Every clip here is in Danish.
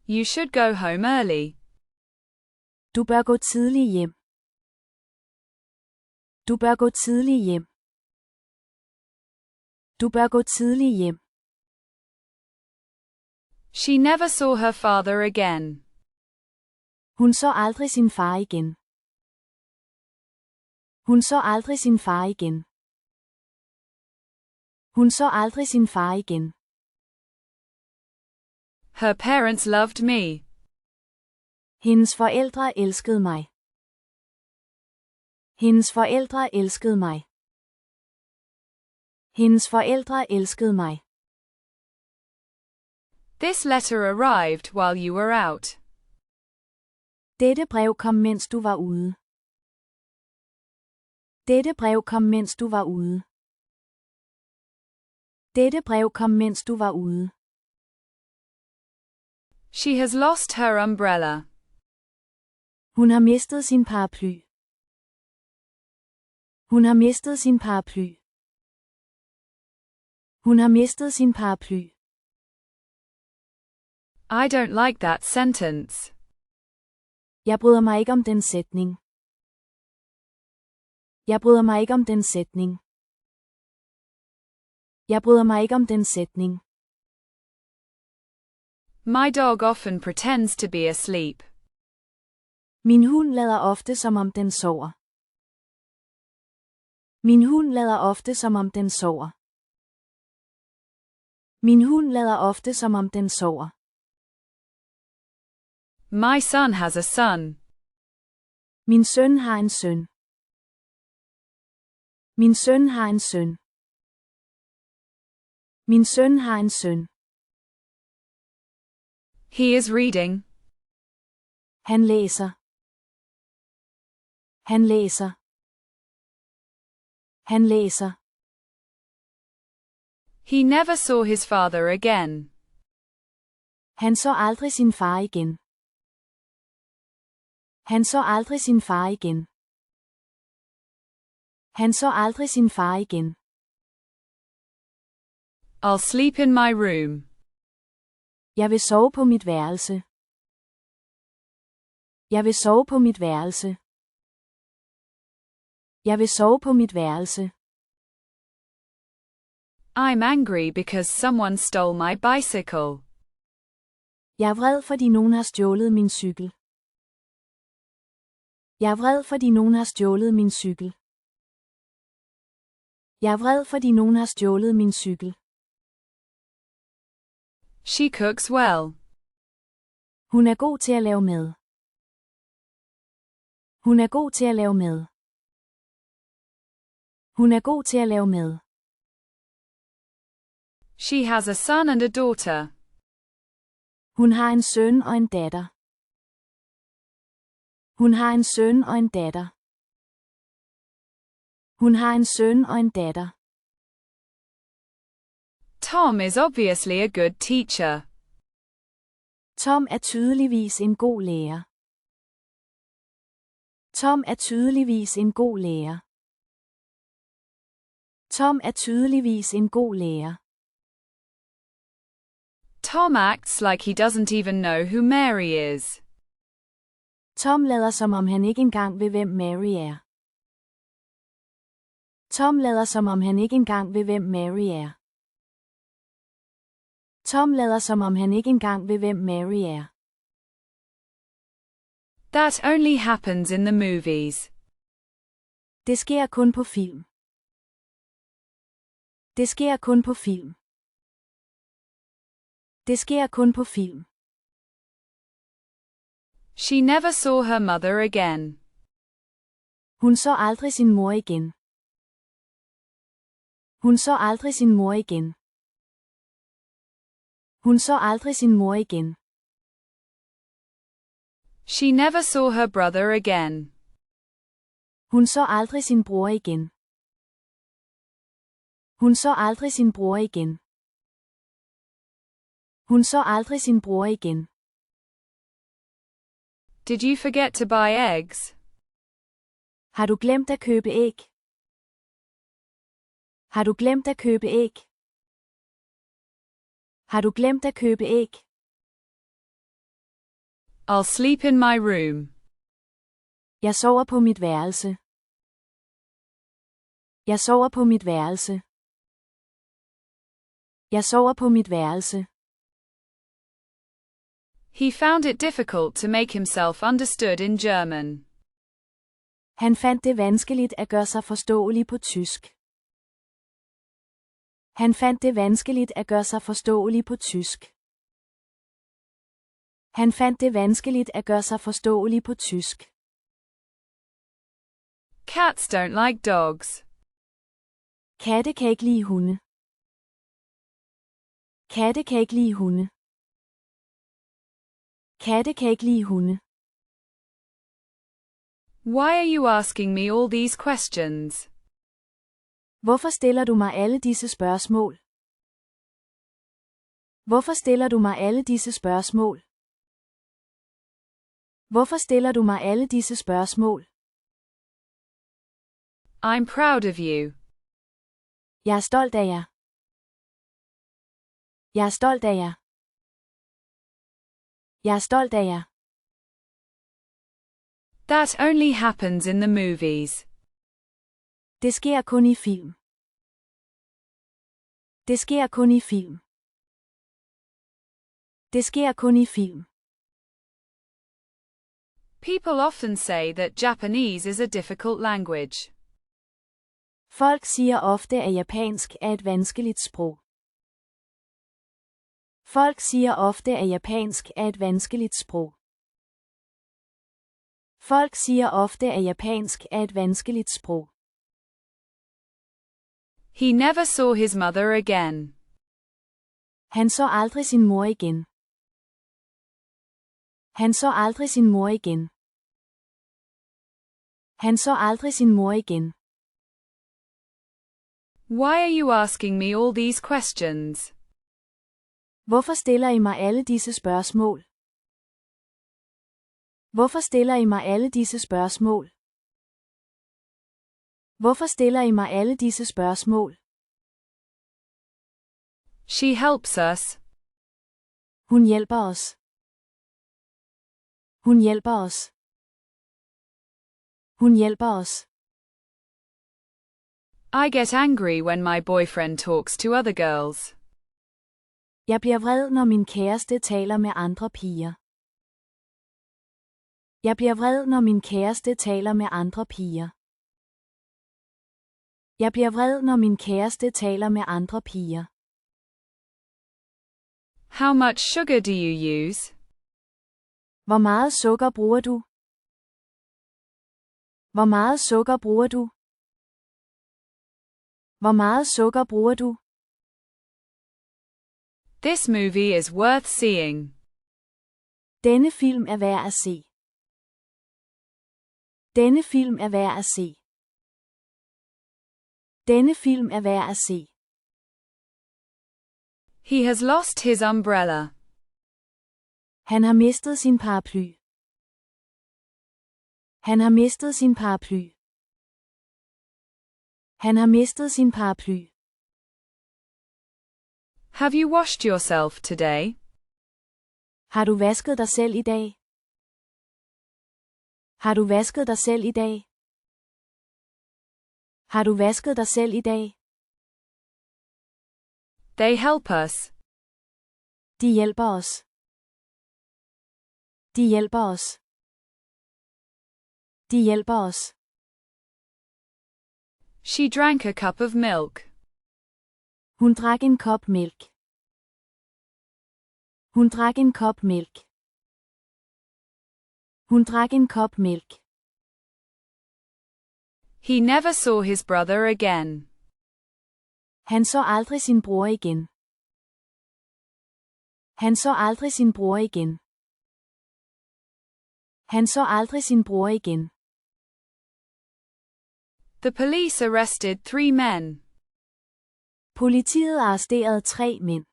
You should go home early. Du bør gå tidligt hjem. Du bør gå tidligt hjem. Du bør gå tidligt hjem. She never saw her father again. Hun så aldrig sin far igen. Hun så aldrig sin far igen. Hun så aldrig sin far igen. Her parents loved me. Hendes forældre elskede mig. Hendes forældre elskede mig. Hendes forældre elskede mig. This letter arrived while you were out. Dette brev kom mens du var ude. Dette brev kom mens du var ude. Dette brev kom mens du var ude. She has lost her umbrella. Hun har mistet sin paraply. Hun har mistet sin paraply. Hun har mistet sin paraply. I don't like that sentence. Jeg bryder mig ikke om den sætning. Jeg bryder mig ikke om den sætning. Jeg bryder mig ikke om den sætning. My dog often pretends to be asleep. Min hund lader ofte som om den sover. Min hund lader ofte som om den sover. Min hund lader ofte som om den sover. My son has a son. Min søn har en søn. Min søn har en søn. Min søn har en søn. He is reading. Han læser. Han læser. Han læser. He never saw his father again. Han så aldrig sin far igen. Han så aldrig sin far igen. Han så aldrig sin far igen. I'll sleep in my room. Jeg vil sove på mit værelse. Jeg vil sove på mit værelse. Jeg vil sove på mit værelse. I'm angry because someone stole my bicycle. Jeg er vred, fordi nogen har stjålet min cykel. Jeg er vred, fordi nogen har stjålet min cykel. Jeg er vred, fordi nogen har stjålet min cykel. She cooks well. Hun er god til at lave mad. Hun er god til at lave mad. Hun er god til at lave mad. She has a son and a daughter. Hun har en søn og en datter. Hun har en søn og en datter. Hun har en søn og en datter. Tom is obviously a good teacher. Tom er tydeligvis en god lærer. Tom er tydeligvis en god lærer. Tom er tydeligvis en god lærer. Tom acts like he doesn't even know who Mary is. Tom lader som om han ikke engang ved hvem Mary er. Tom lader som om han ikke engang ved hvem Mary er. Tom lader som om han ikke engang ved hvem Mary er. That only happens in the movies. Det sker kun på film. Det sker kun på film. Det sker kun på film. She never saw her mother again. Hun så aldrig sin mor igen. Hun så aldrig sin mor igen. Hun så aldrig sin mor igen. She never saw her brother again. Hun så aldrig sin bror igen. Hun så aldrig sin bror igen. Hun så aldrig sin bror igen. Did you forget to buy eggs? Har du glemt at købe æg? Har du glemt at købe æg? Har du glemt at købe æg? I'll sleep in my room. Jeg sover på mit værelse. Jeg sover på mit værelse. Jeg sover på mit værelse. He found it difficult to make himself understood in German. Han fandt det vanskeligt at gøre sig forståelig på tysk. Han fandt det vanskeligt at gøre sig forståelig på tysk. Han fandt det vanskeligt at gøre sig forståelig på tysk. Cats don't like dogs. Katte kan ikke lide hunde. Katte kan ikke lide hunde. Katte kan ikke lide hunde. Why are you asking me all these questions? Hvorfor stiller du mig alle disse spørgsmål? Hvorfor stiller du mig alle disse spørgsmål? Hvorfor stiller du mig alle disse spørgsmål? I'm proud of you. Jeg er stolt af jer. Jeg er stolt af jer. Jeg er stolt af jer. That only happens in the movies. Det sker kun i film. Det sker kun i film. Det sker kun i film. People often say that Japanese is a difficult language. Folk siger ofte, at japansk er et vanskeligt sprog. Folk siger ofte, at japansk er et vanskeligt sprog. Folk siger ofte, at japansk er et vanskeligt sprog. He never saw his mother again. Han så aldrig sin mor igen. Han så aldrig sin mor igen. Han så aldrig sin mor igen. Why are you asking me all these questions? Hvorfor stiller I mig alle disse spørgsmål? Hvorfor stiller I mig alle disse spørgsmål? Hvorfor stiller I mig alle disse spørgsmål? She helps us. Hun hjælper os. Hun hjælper os. Hun hjælper os. I get angry when my boyfriend talks to other girls. Jeg bliver vred, når min kæreste taler med andre piger. Jeg bliver vred, når min kæreste taler med andre piger. Jeg bliver vred, når min kæreste taler med andre piger. How much sugar do you use? Hvor meget sukker bruger du? Hvor meget sukker bruger du? Hvor meget sukker bruger du? This movie is worth seeing. Denne film er værd at se. Denne film er værd at se. Denne film er værd at se. He has lost his umbrella. Han har mistet sin paraply. Han har mistet sin paraply. Han har mistet sin paraply. Have you washed yourself today? Har du vasket dig selv i dag? Har du vasket dig selv i dag? Har du vasket dig selv i dag? They help us. De hjælper os. De hjælper os. De hjælper os. She drank a cup of milk. Hun drak en kop mælk. Hun drak en kop mælk. Hun drak en kop mælk. He never saw his brother again. Han så aldrig sin bror igen. Han så aldrig sin bror igen. Han så aldrig sin bror igen. The police arrested 3 men. Politiet arresterede 3 mænd.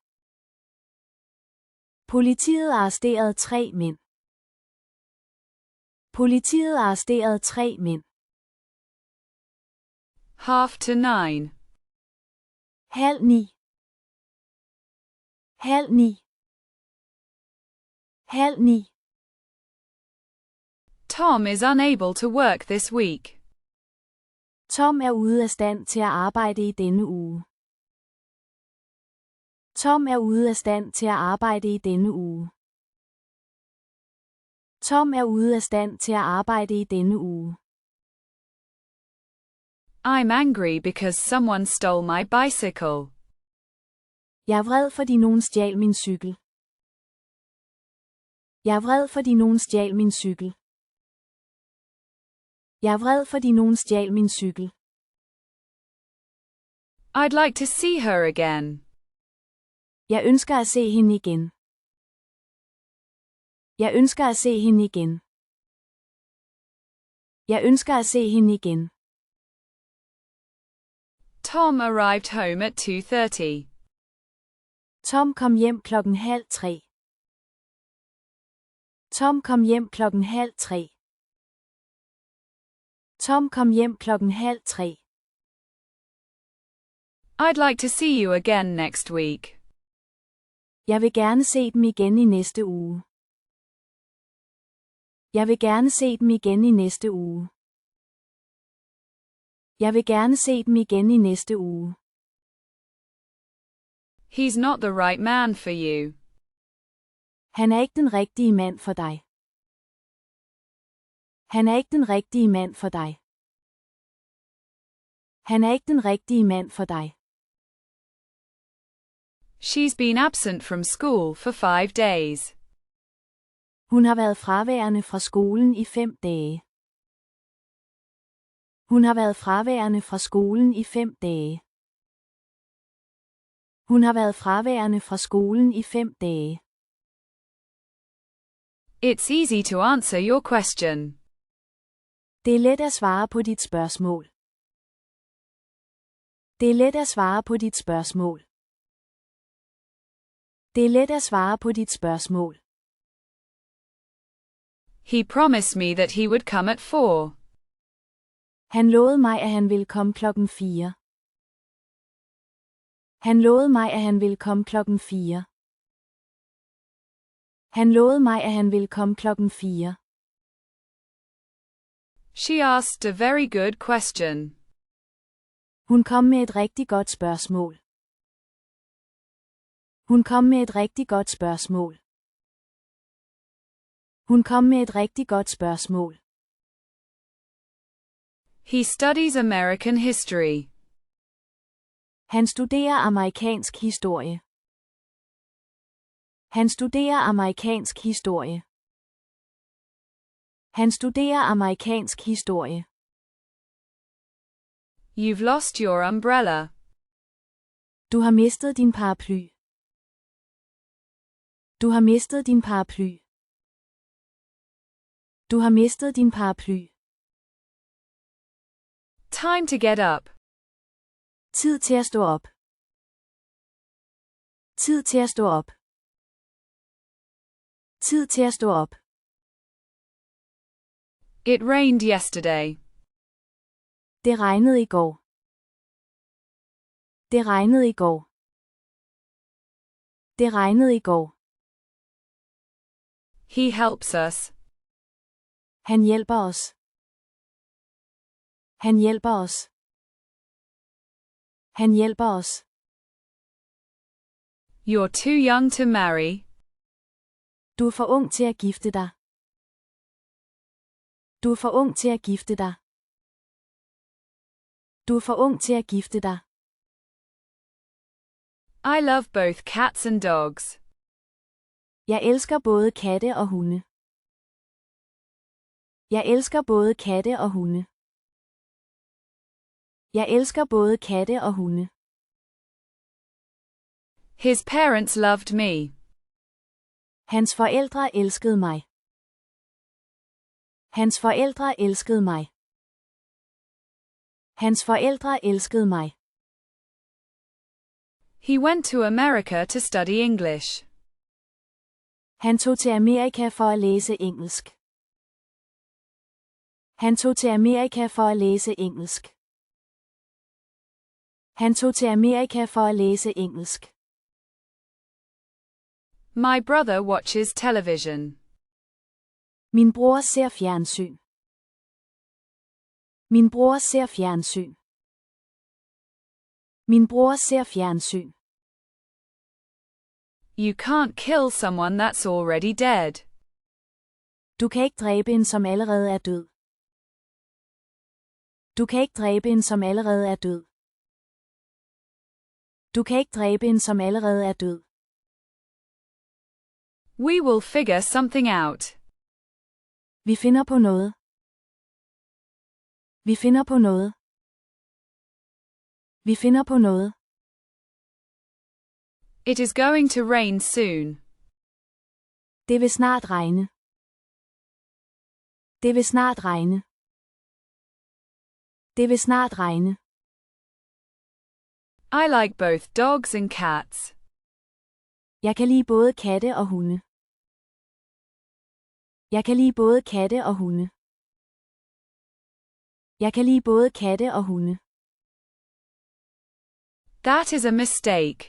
Politiet arresterede 3 mænd. Politiet arresterede 3 mænd. 8:30. 8:30. 8:30. 8:30. Tom is unable to work this week. Tom er ude af stand til at arbejde i denne uge. Tom er ude af stand til at arbejde i denne uge. Tom er ude af stand til at arbejde i denne uge. I'm angry because someone stole my bicycle. Jeg er vred, fordi nogen stjal min cykel. Jeg er vred, fordi nogen stjal min cykel. Jeg er vred, fordi nogen stjal min cykel. I'd like to see her again. Jeg ønsker at se hende igen. Jeg ønsker at se hende igen. Jeg ønsker at se hende igen. Tom arrived home at 2:30. Tom kom hjem 2:30. Tom kom hjem 2:30. Tom kom hjem 2:30. I'd like to see you again next week. Jeg vil gerne se dem igen i næste uge. Jeg vil gerne se dem igen i næste uge. Jeg vil gerne se dem igen i næste uge. He's not the right man for you. Han er ikke den rigtige mand for dig. Han er ikke den rigtige mand for dig. Han er ikke den rigtige mand for dig. She's been absent from school for 5 days. Hun har været fraværende fra skolen i 5 dage. Hun har været fraværende fra skolen i 5 dage. Hun har været fraværende fra skolen i 5 dage. It's easy to answer your question. Det er let at svare på dit spørgsmål. Det er let at svare på dit spørgsmål. Det er let at svare på dit spørgsmål. He promised me that he would come at 4. Han lovede mig, at han ville komme 4:00. Han lovede mig, at han ville komme 4:00. Han lovede mig, at han ville komme 4:00. She asked a very good question. Hun kom med et rigtig godt spørgsmål. Hun kom med et rigtig godt spørgsmål. Hun kom med et rigtig godt spørgsmål. He studies American history. Han studerer amerikansk historie. Han studerer amerikansk historie. Han studerer amerikansk historie. You've lost your umbrella. Du har mistet din paraply. Du har mistet din paraply. Du har mistet din paraply. Time to get up. Tid til at stå op. Tid til at stå op. Tid til at stå op. It rained yesterday. Det regnede i går. Det regnede i går. Det regnede i går. He helps us. Han hjælper os. Han hjælper os. Han hjælper os. You're too young to marry. Du er for ung til at gifte dig. Du er for ung til at gifte dig. Du er for ung til at gifte dig. I love both cats and dogs. Jeg elsker både katte og hunde. Jeg elsker både katte og hunde. Jeg elsker både katte og hunde. His parents loved me. Hans forældre elskede mig. Hans forældre elskede mig. Hans forældre elskede mig. He went to America to study English. Han tog til Amerika for at læse engelsk. Han tog til Amerika for at læse engelsk. Han tog til Amerika for at læse engelsk. My brother watches television. Min bror ser fjernsyn. Min bror ser fjernsyn. Min bror ser fjernsyn. You can't kill someone that's already dead. Du kan ikke dræbe en, som allerede er død. Du kan ikke dræbe en, som allerede er død. Du kan ikke dræbe en, som allerede er død. We will figure something out. Vi finder på noget. Vi finder på noget. Vi finder på noget. It is going to rain soon. Det vil snart regne. Det vil snart regne. Det vil snart regne. I like both dogs and cats. Jeg kan lide både katte og hunde. Jeg kan lide både katte og hunde. Jeg kan lide både katte og hunde. That is a mistake.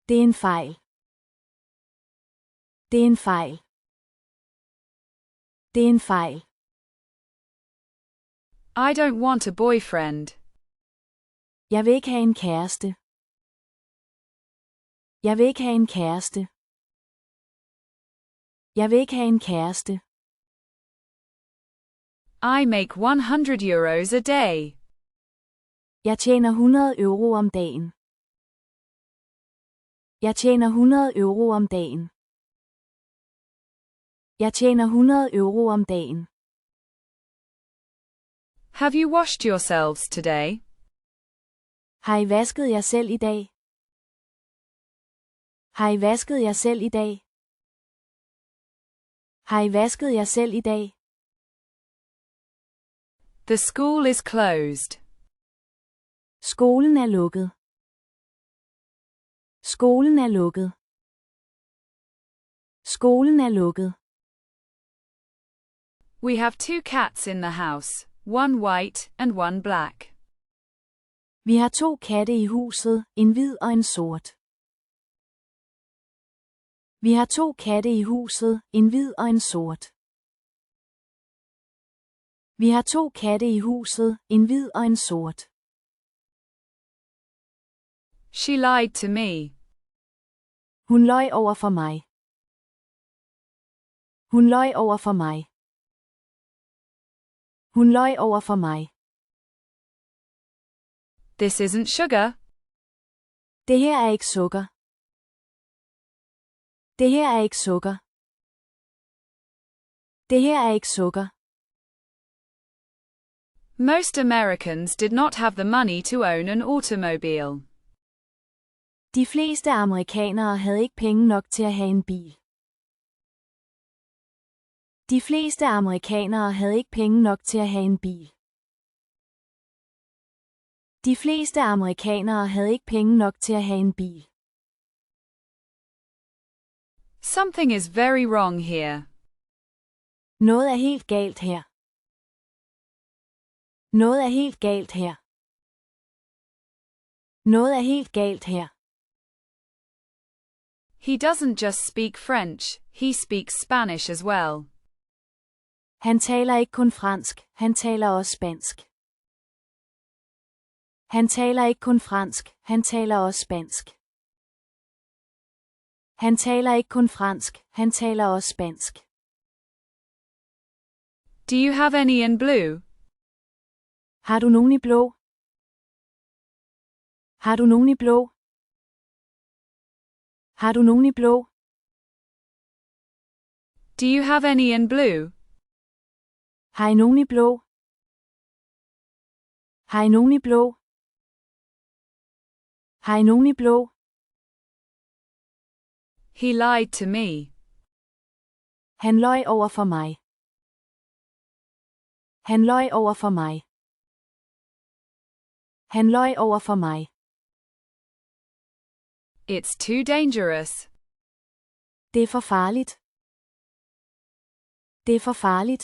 Det er en fejl. Det er en fejl. Det er en fejl. I don't want a boyfriend. Jeg vil ikke have en kæreste. Jeg vil ikke have en kæreste. Jeg vil ikke have en kæreste. I make €100 a day. Jeg tjener 100 euro om dagen. Jeg tjener 100 euro om dagen. Jeg tjener 100 euro om dagen. Have you washed yourselves today? Har I vasket jer selv i dag? Har I vasket jer selv i dag? Har I vasket jer selv i dag? The school is closed. Skolen er lukket. Skolen er lukket. Skolen er lukket. We have 2 cats in the house, one white and one black. Vi har 2 katte i huset, en hvid og en sort. Vi har 2 katte i huset, en hvid og en sort. Vi har 2 katte i huset, en hvid og en sort. She lied to me. Hun løj over for mig. Hun løj over for mig. Hun løj over for mig. This isn't sugar. Det her er ikke sukker. Det her er ikke sukker. Det her er ikke sukker. Most Americans did not have the money to own an automobile. De fleste amerikanere havde ikke penge nok til at have en bil. De fleste amerikanere havde ikke penge nok til at have en bil. De fleste amerikanere havde ikke penge nok til at have en bil. Something is very wrong here. Noget er helt galt her. Noget er helt galt her. Noget er helt galt her. He doesn't just speak French, he speaks Spanish as well. Han taler ikke kun fransk, han taler også spansk. Han taler ikke kun fransk, han taler også spansk. Han taler ikke kun fransk, han taler også spansk. Do you have any in blue? Har du nogen i blå? Har du nogen i blå? Har du nogen i blå? Do you have any in blue? Har I nogen i blå? Har I nogen i blå? Har I nogen i blå? He lied to me. Han løj over for mig. Han løj over for mig. Han løj over for mig. It's too dangerous. Det er for farligt. Det er for farligt.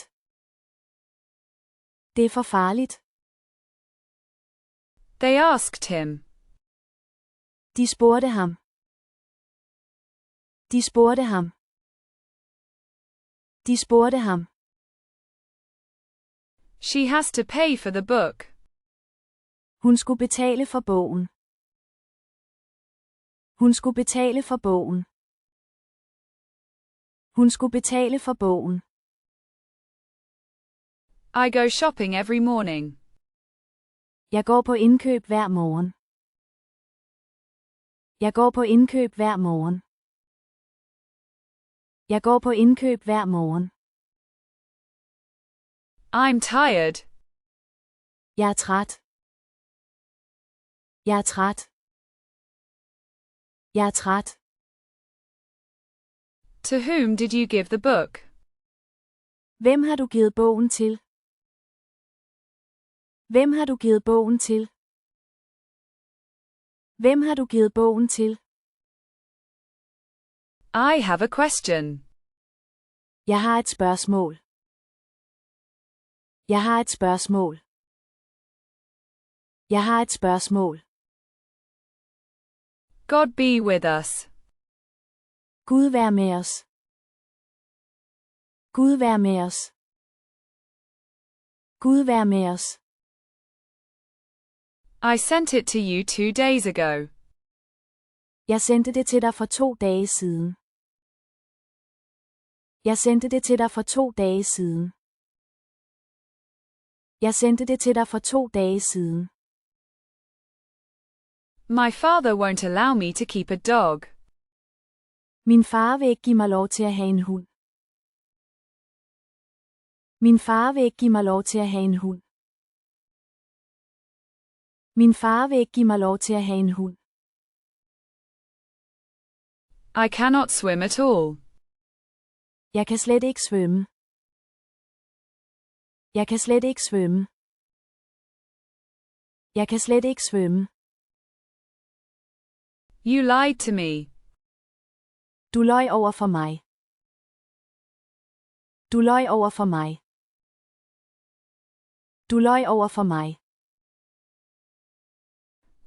Det er for farligt. They asked him. De spurgte ham. De spurgte ham. De spurgte ham. She has to pay for the book. Hun skulle betale for bogen. Hun skulle betale for bogen. Hun skulle betale for bogen. I go shopping every morning. Jeg går på indkøb hver morgen. Jeg går på indkøb hver morgen. Jeg går på indkøb hver morgen. I'm tired. Jeg er træt. Jeg er træt. Jeg er træt. To whom did you give the book? Hvem har du givet bogen til? Hvem har du givet bogen til? Hvem har du givet bogen til? I have a question. Jeg har et spørgsmål. Jeg har et spørgsmål. Jeg har et spørgsmål. God be with us. Gud vær med os. Gud vær med os. Gud vær med os. I sent it to you 2 days ago. Jeg sendte det til dig for 2 dage siden. Jeg sendte det til dig for 2 dage siden. Jeg sendte det til dig for 2 dage siden. My father won't allow me to keep a dog. Min far vil ikke give mig lov til at have en hund. Min far vil ikke give mig lov til at have en hund. Min far vil ikke give mig lov til at have en hund. I cannot swim at all. Jeg kan slet ikke svømme. Jeg kan slet ikke svømme. Jeg kan slet ikke svømme. You lied to me. Du løj over for mig. Du løj over for mig. Du løj over for mig.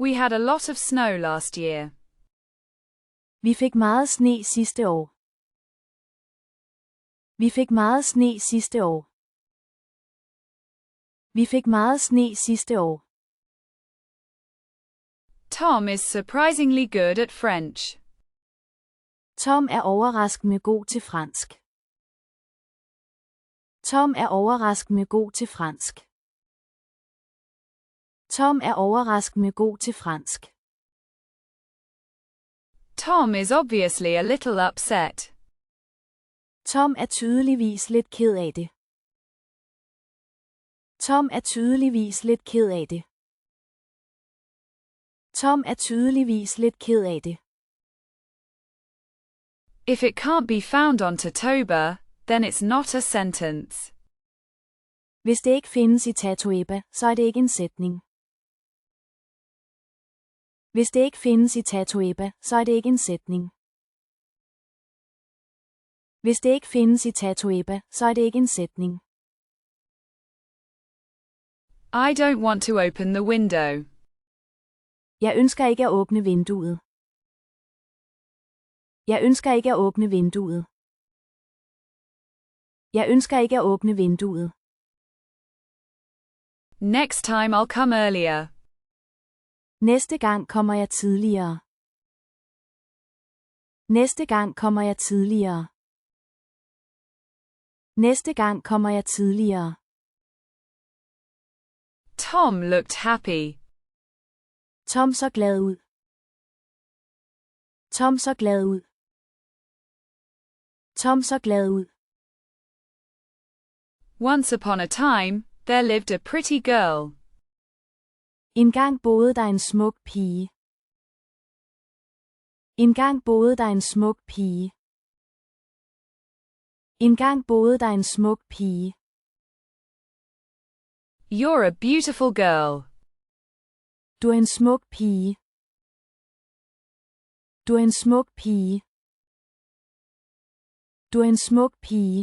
We had a lot of snow last year. Vi fik meget sne sidste år. Vi fik meget sne sidste år. Vi fik meget sne sidste år. Tom is surprisingly good at French. Tom er overraskende god til fransk. Tom er overraskende god til fransk. Tom er overraskende god til fransk. Tom is obviously a little upset. Tom er tydeligvis lidt ked af det. Tom er tydeligvis lidt ked af det. Tom er tydeligvis lidt ked af det. If it can't be found on Tatoeba, then it's not a sentence. Hvis det ikke findes i Tatoeba, så er det ikke en sætning. Hvis det ikke findes i Tatoeba, så er det ikke en sætning. Hvis det ikke findes i Tatoeba, så er det ikke en sætning. I don't want to open the window. Jeg ønsker ikke at åbne vinduet. Jeg ønsker ikke at åbne vinduet. Jeg ønsker ikke at åbne vinduet. Next time I'll come earlier. Næste gang kommer jeg tidligere. Næste gang kommer jeg tidligere. Næste gang kommer jeg tidligere. Tom looked happy. Tom så glad ud. Tom så glad ud. Tom så glad ud. Once upon a time, there lived a pretty girl. Engang boede der en smuk pige. Engang boede der en smuk pige. Engang boede der en smuk pige. You're a beautiful girl. Du er en smuk pige. Du er en smuk pige. Du er en smuk pige.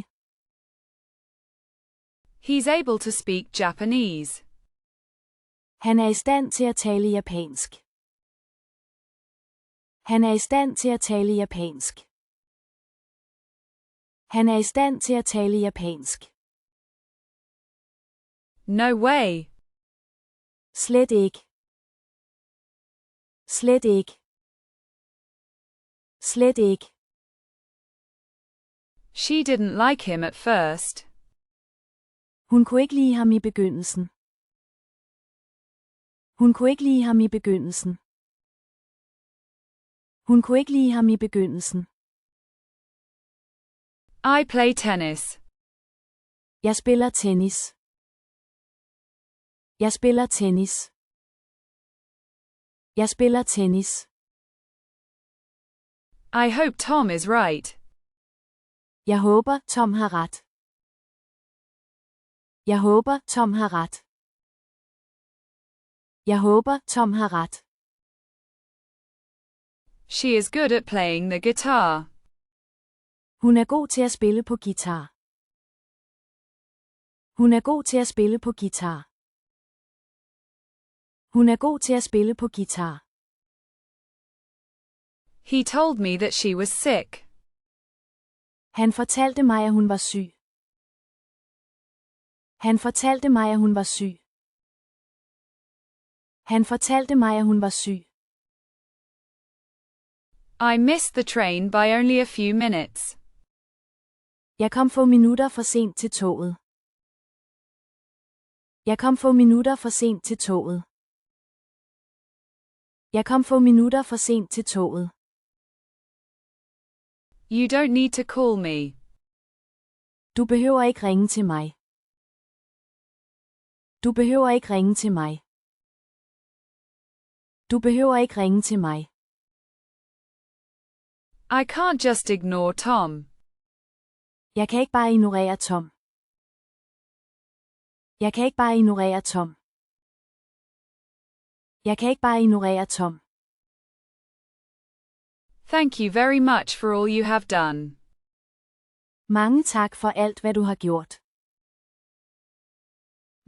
He's able to speak Japanese. Han er i stand til at tale japansk. Han er i stand til at tale japansk. Han er i stand til at tale japansk. No way. Slet ikke. Slet ikke. Slet ikke. She didn't like him at first. Hun kunne ikke lide ham i begyndelsen. Hun kunne ikke lide ham i begyndelsen. Hun kunne ikke lide ham i begyndelsen. I play tennis. Jeg spiller tennis. Jeg spiller tennis. Jeg spiller tennis. I hope Tom is right. Jeg håber, Tom har ret. Jeg håber, Tom har ret. Jeg håber, Tom har ret. She is good at playing the guitar. Hun er god til at spille på guitar. Hun er god til at spille på guitar. Hun er god til at spille på guitar. He told me that she was sick. Han fortalte mig, at hun var syg. Han fortalte mig, at hun var syg. Han fortalte mig, at hun var syg. I missed the train by only a few minutes. Jeg kom få minutter for sent til toget. Jeg kom få minutter for sent til toget. Jeg kom få minutter for sent til toget. You don't need to call me. Du behøver ikke ringe til mig. Du behøver ikke ringe til mig. Du behøver ikke ringe til mig. I can't just ignore Tom. Jeg kan ikke bare ignorere Tom. Jeg kan ikke bare ignorere Tom. Jeg kan ikke bare ignorere Tom. Thank you very much for all you have done. Mange tak for alt, hvad du har gjort.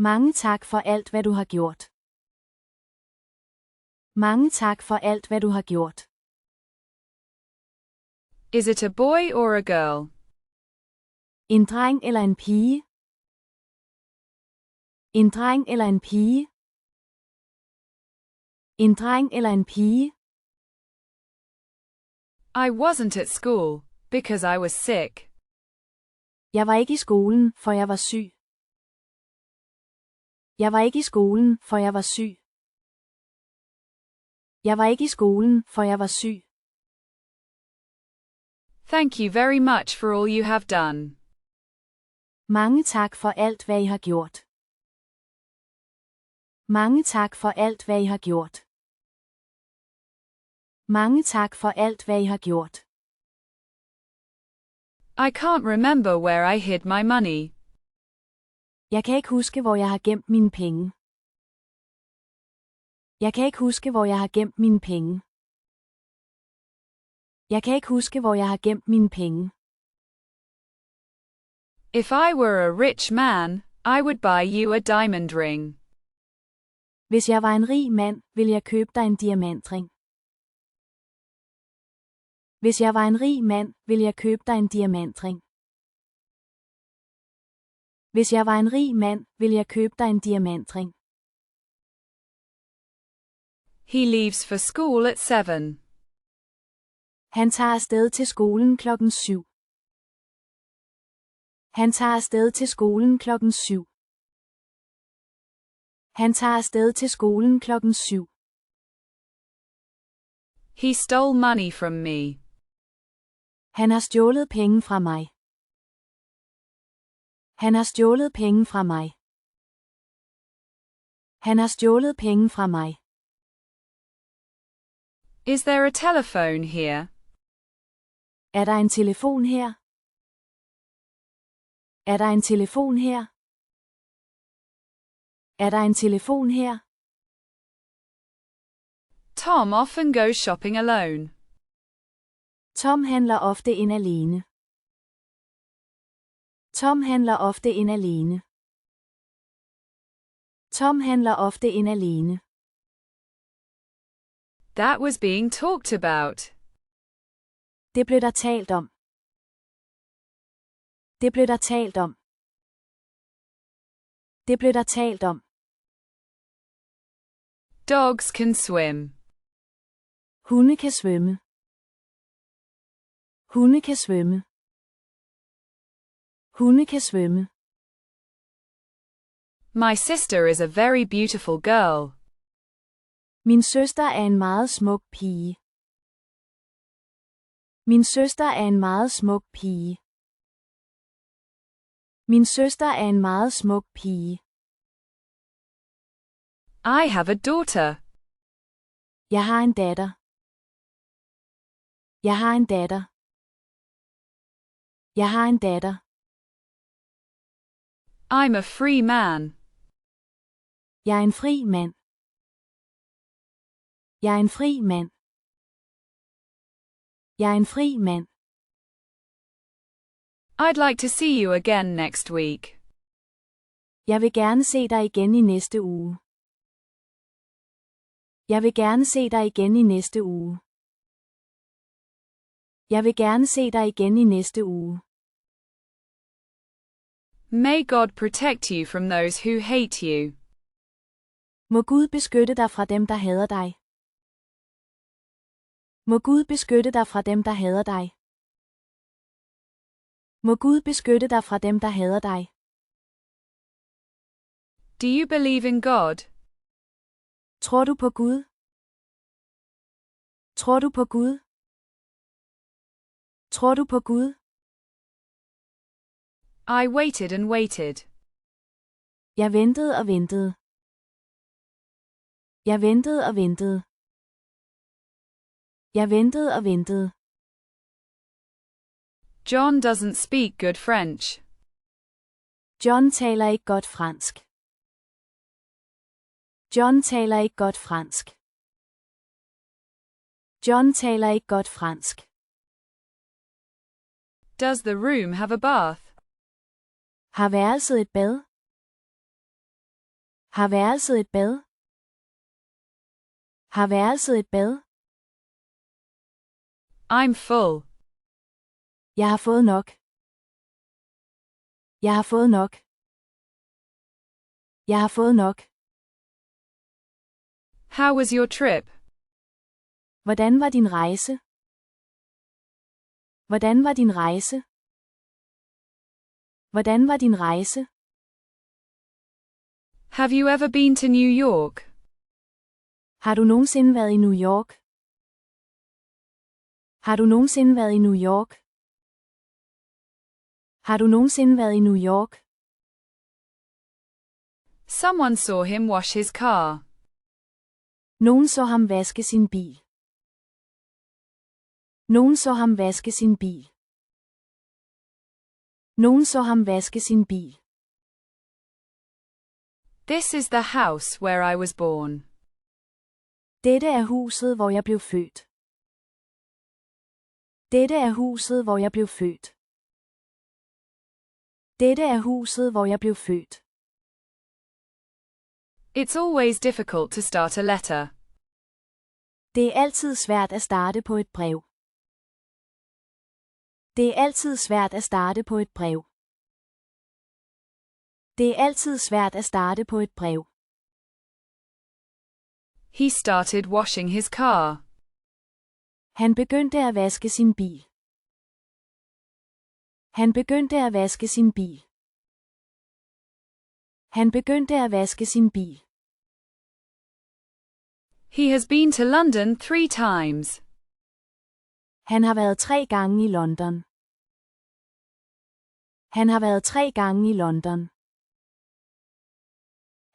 Mange tak for alt, hvad du har gjort. Mange tak for alt, hvad du har gjort. Is it a boy or a girl? En dreng eller en pige? En dreng eller en pige? En dreng eller en pige? I wasn't at school, because I was sick. Jeg var ikke i skolen, for jeg var syg. Jeg var ikke i skolen, for jeg var syg. Jeg var ikke i skolen, for jeg var syg. Thank you very much for all you have done. Mange tak for alt, hvad I har gjort. Mange tak for alt, hvad I har gjort. Mange tak for alt, hvad I har gjort. I can't remember where I hid my money. Jeg kan ikke huske, hvor jeg har gemt mine penge. Jeg kan ikke huske, hvor jeg har gemt mine penge. Jeg kan ikke huske, hvor jeg har gemt mine penge. If I were a rich man, I would buy you a diamond ring. Hvis jeg var en rig mand, ville jeg købe dig en diamantring. Hvis jeg var en rig mand, ville jeg købe dig en diamantring. Hvis jeg var en rig mand, ville jeg købe dig en diamantring. He leaves for school at 7. Han tager afsted til skolen 7:00. Han tager afsted til skolen 7:00. Han tager afsted til skolen 7:00. He stole money from me. Han har stjålet penge fra mig. Han har stjålet penge fra mig. Han har stjålet penge fra mig. Is there a telephone here? Er der en telefon her? Er der en telefon her? Er der en telefon her? Tom often goes shopping alone. Tom handler ofte ind alene. Tom handler ofte ind alene. Tom handler ofte ind alene. That was being talked about. Det blev der talt om. Det blev der talt om. Det blev der talt om. Dogs can swim. Hunde kan svømme. Hunde kan svømme. Hunde kan svømme. My sister is a very beautiful girl. Min søster er en meget smuk pige. Min søster er en meget smuk pige. Min søster er en meget smuk pige. I have a daughter. Jeg har en datter. Jeg har en datter. Jeg har en datter. I'm a free man. Jeg er en fri mand. Jeg er en fri mand. Jeg er en fri mand. I'd like to see you again next week. Jeg vil gerne se dig igen i næste uge. Jeg vil gerne se dig igen i næste uge. Jeg vil gerne se dig igen i næste uge. May God protect you from those who hate you. Må Gud beskytte dig fra dem, der hader dig. Må Gud beskytte dig fra dem, der hader dig. Må Gud beskytte dig fra dem, der hader dig. Do you believe in God? Tror du på Gud? Tror du på Gud? Tror du på Gud? I waited and waited. Jeg ventede og ventede. Jeg ventede og ventede. Jeg ventede og ventede. John doesn't speak good French. John taler ikke godt fransk. John taler ikke godt fransk. John taler ikke godt fransk. Does the room have a bath? Har værelset et bad? Har værelset et bad? Har værelset et bad? I'm full. Jeg har fået nok. Jeg har fået nok. Jeg har fået nok. How was your trip? Hvordan var din rejse? Hvordan var din rejse? Hvordan var din rejse? Have you ever been to New York? Har du nogensinde været i New York? Har du nogensinde været i New York? Har du nogensinde været i New York? Someone saw him wash his car. Nogen så ham vaske sin bil. Nogen så ham vaske sin bil. Nogen så ham vaske sin bil. This is the house where I was born. Dette er huset, hvor jeg blev født. Dette er huset, hvor jeg blev født. Dette er huset, hvor jeg blev født. It's always difficult to start a letter. Det er altid svært at starte på et brev. Det er altid svært at starte på et brev. Det er altid svært at starte på et brev. He started washing his car. Han begyndte at vaske sin bil. Han begyndte at vaske sin bil. Han begyndte at vaske sin bil. He has been to London 3 times. Han har været 3 gange i London. Han har været 3 gange i London.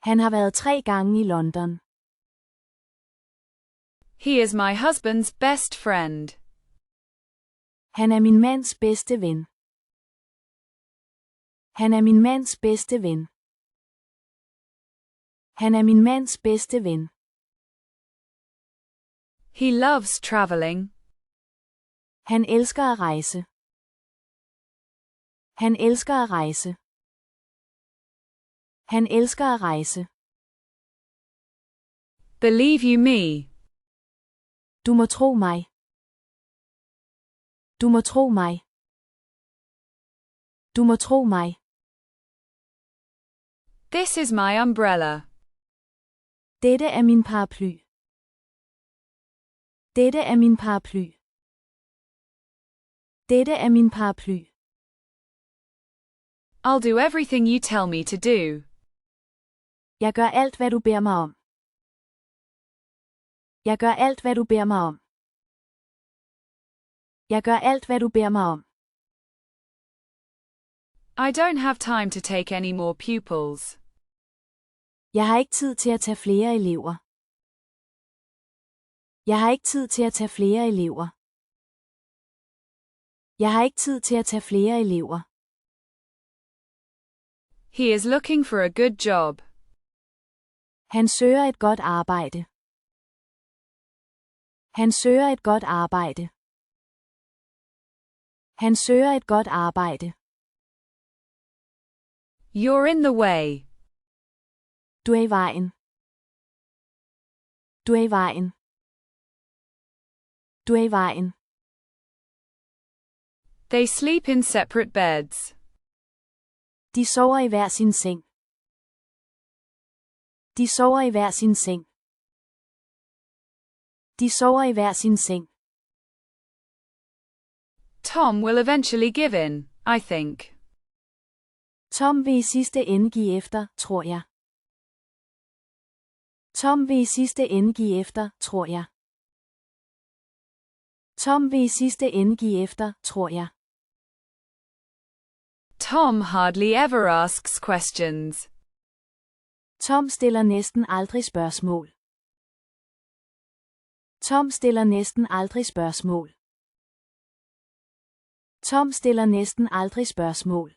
Han har været 3 gange i London. He is my husband's best friend. Han er min mands bedste ven. Han er min mands bedste ven. Han er min mands bedste ven. He loves traveling. Han elsker at rejse. Han elsker at rejse. Han elsker at rejse. Believe you me. Du må tro mig. Du må tro mig. Du må tro mig. This is my umbrella. Dette er min paraply. Dette er min paraply. Dette er min paraply. I'll do everything you tell me to do. Jeg gør alt, hvad du beder mig om. Jeg gør alt, hvad du beder mig om. Jeg gør alt, hvad du beder mig om. I don't have time to take any more pupils. Jeg har ikke tid til at tage flere elever. Jeg har ikke tid til at tage flere elever. Jeg har ikke tid til at tage flere elever. He is looking for a good job. Han søger et godt arbejde. Han søger et godt arbejde. Han søger et godt arbejde. You're in the way. Du er i vejen. Du er i vejen. Du er i vejen. They sleep in separate beds. De sover i hver sin seng. De sover i hver sin seng. De sover i hver sin seng. Tom will eventually give in, I think. Tom vil i sidste ende give efter, tror jeg. Tom vil i sidste ende give efter, tror jeg. Tom vil i sidste ende give efter, tror jeg. Tom hardly ever asks questions. Tom stiller næsten aldrig spørgsmål. Tom stiller næsten aldrig spørgsmål. Tom stiller næsten aldrig spørgsmål.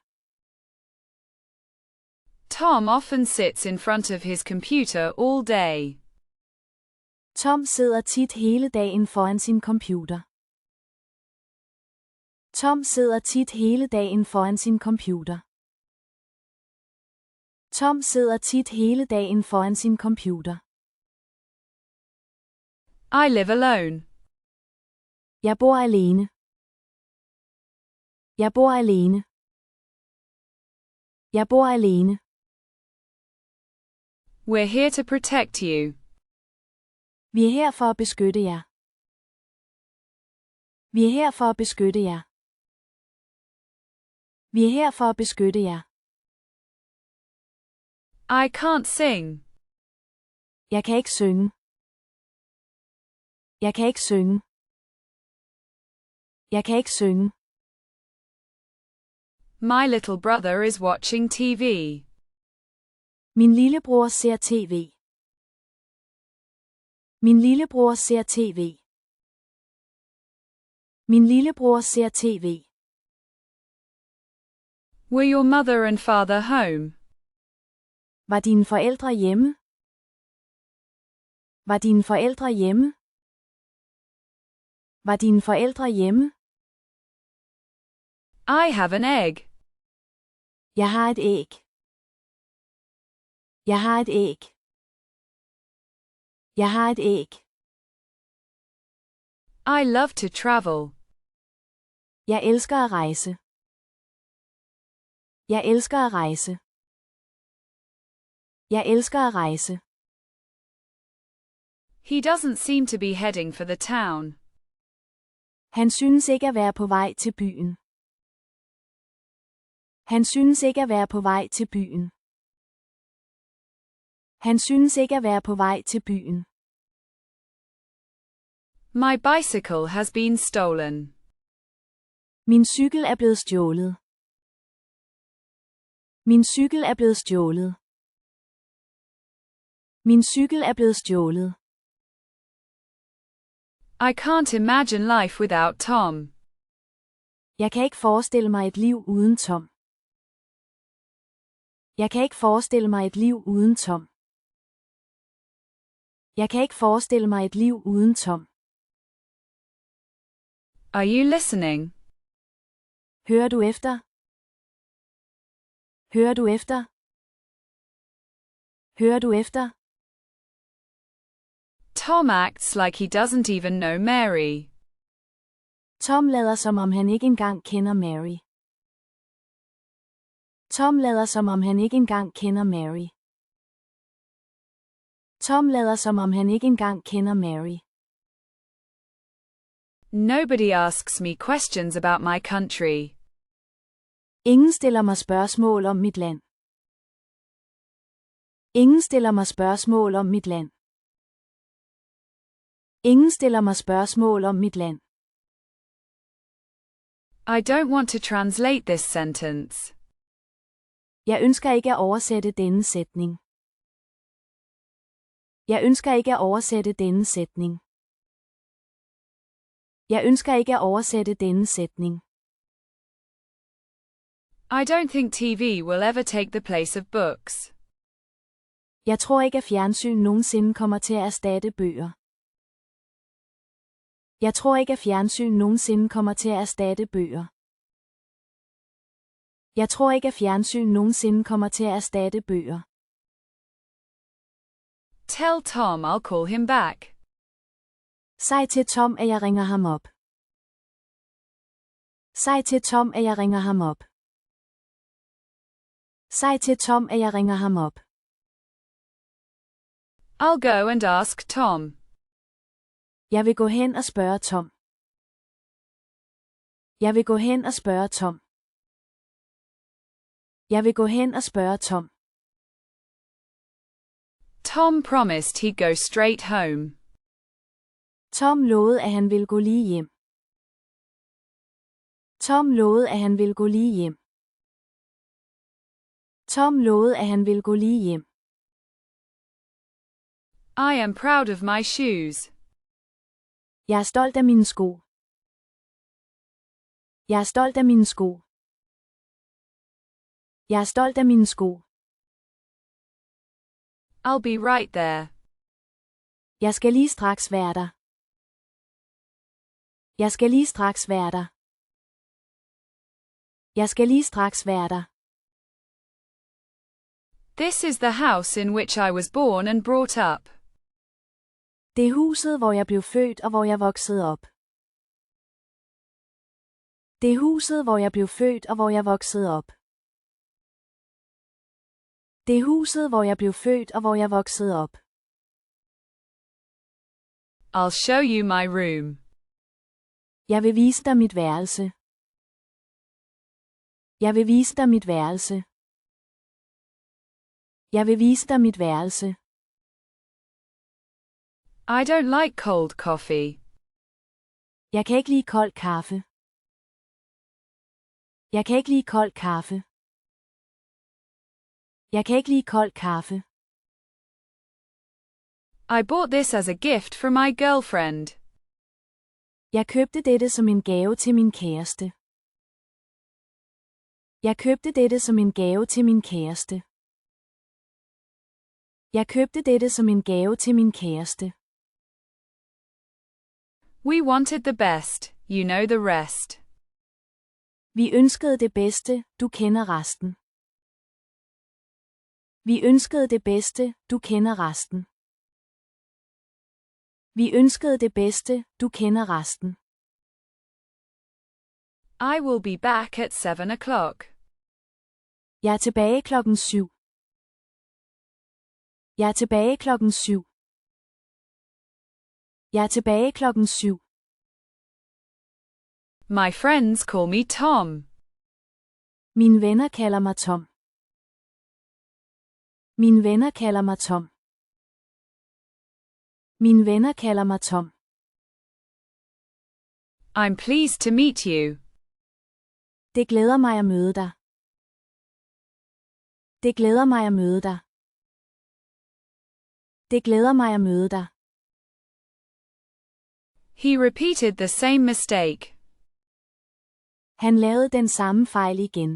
Tom often sits in front of his computer all day. Tom sidder tit hele dagen foran sin computer. Tom sidder tit hele dagen foran sin computer. Tom sidder tit hele dagen foran sin computer. I live alone. Jeg bor alene. Jeg bor alene. Jeg bor alene. We're here to protect you. Vi er her for at beskytte jer. Vi er her for at beskytte jer. Vi er her for at beskytte jer. I can't sing. Jeg kan ikke synge. Jeg kan ikke synge. Jeg kan ikke synge. My little brother is watching TV. Min lillebror ser TV. Min lillebror ser TV. Min lillebror ser TV. Were your mother and father home? Var dine forældre hjemme? Var dine forældre hjemme? Var dine forældre hjemme? I have an egg. Jeg har et æg. Jeg har et æg. Jeg har et æg. I love to travel. Jeg elsker at rejse. Jeg elsker at rejse. Jeg elsker at rejse. He doesn't seem to be heading for the town. Han synes ikke at være på vej til byen. Han synes ikke at være på vej til byen. Han synes ikke at være på vej til byen. My bicycle has been stolen. Min cykel er blevet stjålet. Min cykel er blevet stjålet. Min cykel er blevet stjålet. I can't imagine life without Tom. Jeg kan ikke forestille mig et liv uden Tom. Jeg kan ikke forestille mig et liv uden Tom. Jeg kan ikke forestille mig et liv uden Tom. Are you listening? Hører du efter? Hører du efter? Hører du efter? Tom acts like he doesn't even know Mary. Tom lader som om han ikke engang kender Mary. Tom lader som om han ikke engang kender Mary. Tom lader som om han ikke engang kender Mary. Nobody asks me questions about my country. Ingen stiller mig spørgsmål om mit land. Ingen stiller mig spørgsmål om mit land. Ingen stiller mig spørgsmål om mit land. I don't want to translate this sentence. Jeg ønsker ikke at oversætte denne sætning. Jeg ønsker ikke at oversætte denne sætning. Jeg ønsker ikke at oversætte denne sætning. I don't think TV will ever take the place of books. Jeg tror ikke, at fjernsyn nogensinde kommer til at erstatte bøger. Jeg tror ikke, at fjernsyn nogensinde kommer til at erstatte bøger. Jeg tror ikke, at fjernsyn nogensinde kommer til at erstatte bøger. Tell Tom I'll call him back. Sig til Tom, at jeg ringer ham op. Sig til Tom, at jeg ringer ham op. Sig til Tom, at jeg ringer ham op. I'll go and ask Tom. Jeg vil gå hen og spørge Tom. Jeg vil gå hen og spørge Tom. Jeg vil gå hen og spørge Tom. Tom promised he'd go straight home. Tom lovede, at han ville gå lige hjem. Tom lovede, at han ville gå lige hjem. Tom lovede, at han ville gå lige hjem. I am proud of my shoes. Jeg er stolt af mine sko. Jeg er stolt af mine sko. Jeg er stolt af mine sko. I'll be right there. Jeg skal lige straks være der. Jeg skal lige straks være der. Jeg skal lige straks være der. This is the house in which I was born and brought up. Det er huset, hvor jeg blev født og hvor jeg voksede op. Det er huset, hvor jeg blev født og hvor jeg voksede op. Det er huset, hvor jeg blev født og hvor jeg voksede op. I'll show you my room. Jeg vil vise dig mit værelse. Jeg vil vise dig mit værelse. Jeg vil vise dig mit værelse. I don't like cold coffee. Jeg kan ikke lide kold kaffe. Jeg kan ikke lide kold kaffe. Jeg kan ikke lide kold kaffe. I bought this as a gift from my girlfriend. Jeg købte dette som en gave til min kæreste. Jeg købte dette som en gave til min kæreste. Jeg købte dette som en gave til min kæreste. We wanted the best, you know the rest. Vi ønskede det bedste, du kender resten. Vi ønskede det bedste, du kender resten. Vi ønskede det bedste, du kender resten. I will be back at 7 o'clock. Jeg er tilbage 7:00. Jeg er tilbage 7:00. Jeg er tilbage 7:00. My friends call me Tom. Mine venner kalder mig Tom. Mine venner kalder mig Tom. Mine venner kalder mig Tom. I'm pleased to meet you. Det glæder mig at møde dig. Det glæder mig at møde dig. Det glæder mig at møde dig. He repeated the same mistake. Han lavede den samme fejl igen.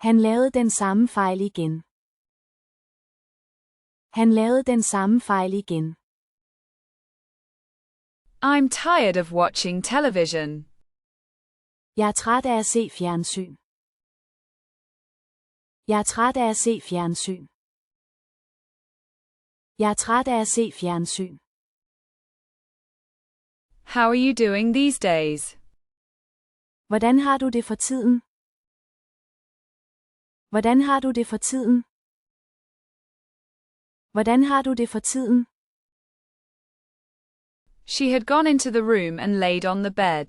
Han lavede den samme fejl igen. Han lavede den samme fejl igen. I'm tired of watching television. Jeg er træt af at se fjernsyn. Jeg er træt af at se fjernsyn. Jeg er træt af at se fjernsyn. How are you doing these days? Hvordan har du det for tiden? Hvordan har du det for tiden? Hvordan har du det for tiden? She had gone into the room and laid on the bed.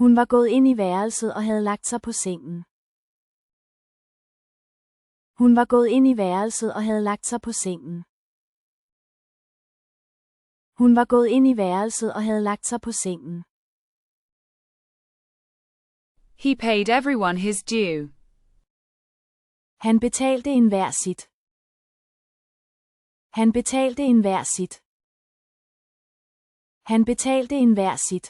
Hun var gået ind i værelset og havde lagt sig på sengen. Hun var gået ind i værelset og havde lagt sig på sengen. Hun var gået ind i værelset og havde lagt sig på sengen. He paid everyone his due. Han betalte enhver sit. Han betalte enhver sit. Han betalte enhver sit.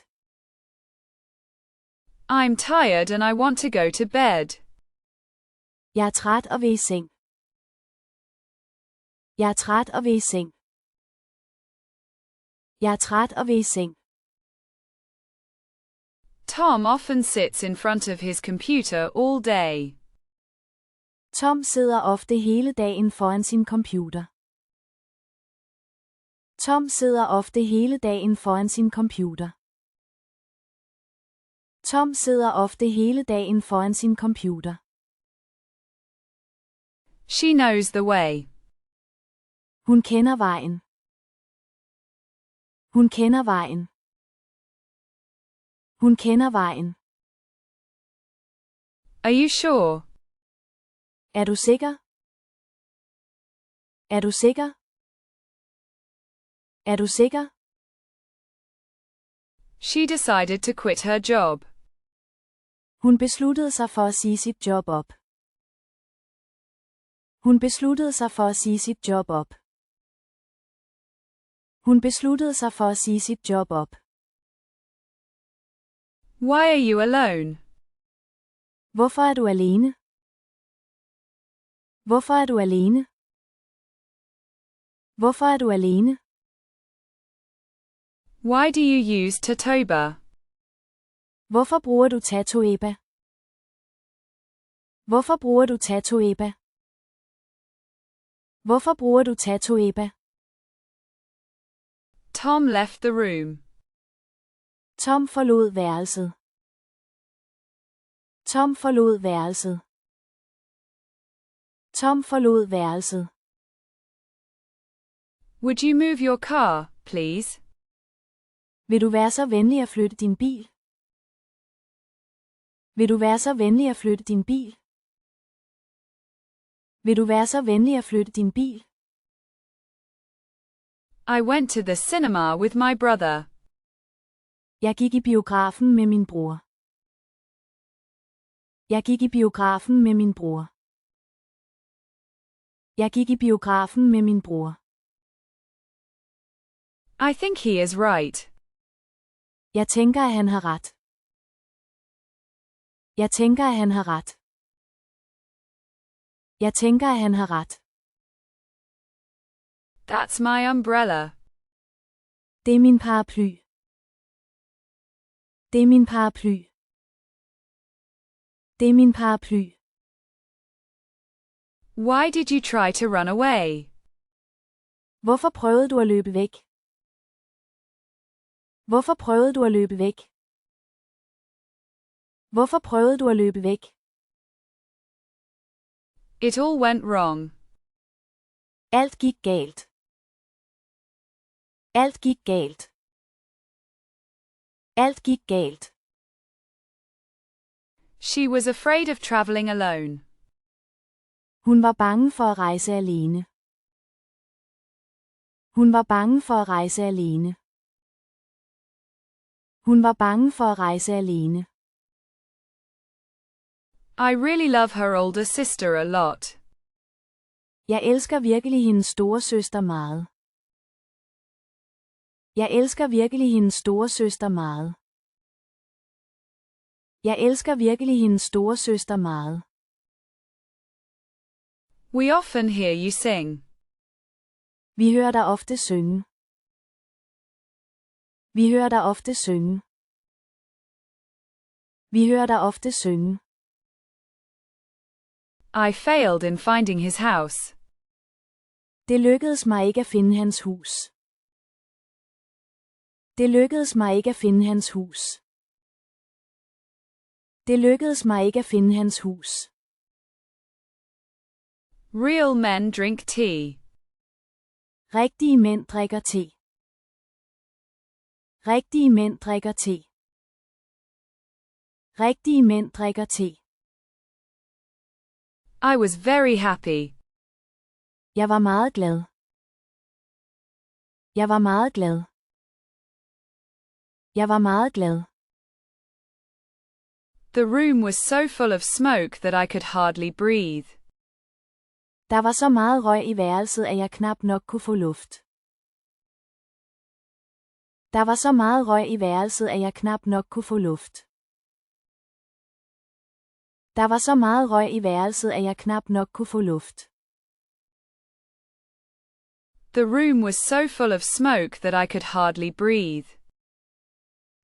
I'm tired and I want to go to bed. Jeg er træt og vil i seng. Jeg er træt og vil i seng. Jeg er træt og vil i seng. Tom often sits in front of his computer all day. Tom sidder ofte hele dagen foran sin computer. Tom sidder ofte hele dagen foran sin computer. Tom sidder ofte hele dagen foran sin computer. She knows the way. Hun kender vejen. Hun kender vejen. Hun kender vejen. Are you sure? Er du sikker? Er du sikker? Er du sikker? She decided to quit her job. Hun besluttede sig for at sige sit job op. Hun besluttede sig for at sige sit job op. Hun besluttede sig for at sige sit job op. Why are you alone? Hvorfor er du alene? Hvorfor er du alene? Hvorfor er du alene? Why do you use Tatoeba? Hvorfor bruger du Tatoeba? Hvorfor bruger du Tatoeba? Hvorfor bruger du Tatoeba? Tom left the room. Tom forlod værelset. Tom forlod værelset. Tom forlod værelset. Would you move your car, please? Vil du være så venlig at flytte din bil? Vil du være så venlig at flytte din bil? Vil du være så venlig at flytte din bil? I went to the cinema with my brother. Jeg gik i biografen med min bror. Jeg gik i biografen med min bror. Jeg gik i biografen med min bror. I think he is right. Jeg tænker, at han har ret. Jeg tænker, at han har ret. Jeg tænker, at han har ret. That's my umbrella. Det er min paraply. Det er min paraply. Det er min paraply. Why did you try to run away? Hvorfor prøvede du at løbe væk? Hvorfor prøvede du at løbe væk? Hvorfor prøvede du at løbe væk? It all went wrong. Alt gik galt. Alt gik galt. Alt gik galt. She was afraid of traveling alone. Hun var bange for at rejse alene. Hun var bange for at rejse alene. Hun var bange for at rejse alene. I really love her older sister a lot. Jeg elsker virkelig hendes store søster meget. Jeg elsker virkelig hendes store søster meget. Jeg elsker virkelig hendes store søster meget. We often hear you sing. Vi hører dig ofte synge. Vi hører dig ofte synge. Vi hører dig ofte synge. I failed in finding his house. Det lykkedes mig ikke at finde hans hus. Det lykkedes mig ikke at finde hans hus. Det lykkedes mig ikke at finde hans hus. Real men drink tea. Rigtige mænd drikker te. Rigtige mænd drikker te. Rigtige mænd drikker te. I was very happy. Jeg var meget glad. Jeg var meget glad. Jeg var meget glad. The room was so full of smoke that I could hardly breathe. Der var så meget røg i værelset, at jeg knap nok kunne få luft. Der var så meget røg i værelset, at jeg knap nok kunne få luft. Der var så meget røg i værelset, at jeg knap nok kunne få luft. The room was so full of smoke that I could hardly breathe.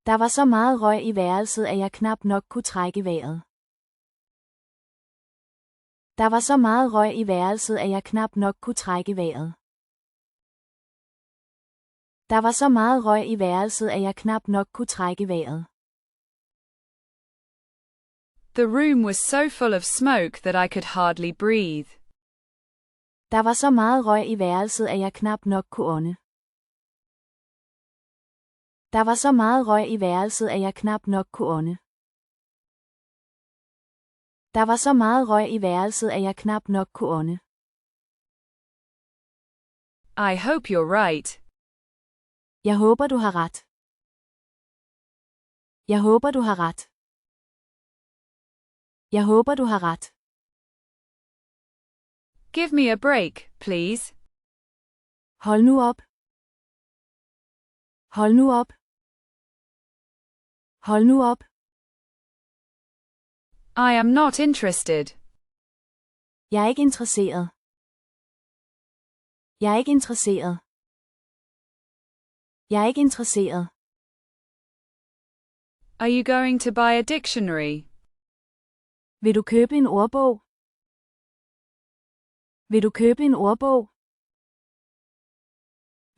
Der var så meget røg i værelset, at jeg knap nok kunne trække vejret. Der var så meget røg i værelset, at jeg knap nok kunne trække vejret. Der var så meget røg i værelset, at jeg knap nok kunne trække vejret. The room was so full of smoke that I could hardly breathe. Der var så meget røg i værelset, at jeg knap nok kunne ånde. Der var så meget røg i værelset, at jeg knap nok kunne ånde. Der var så meget røg i værelset, at jeg knap nok kunne ånde. I hope you're right. Jeg håber, du har ret. Jeg håber, du har ret. Jeg håber, du har ret. Give me a break, please. Hold nu op. Hold nu op. Hold nu op. I am not interested. Jeg er ikke interesseret. Jeg er ikke interesseret. Jeg er ikke interesseret. Are you going to buy a dictionary? Vil du købe en ordbog? Vil du købe en ordbog?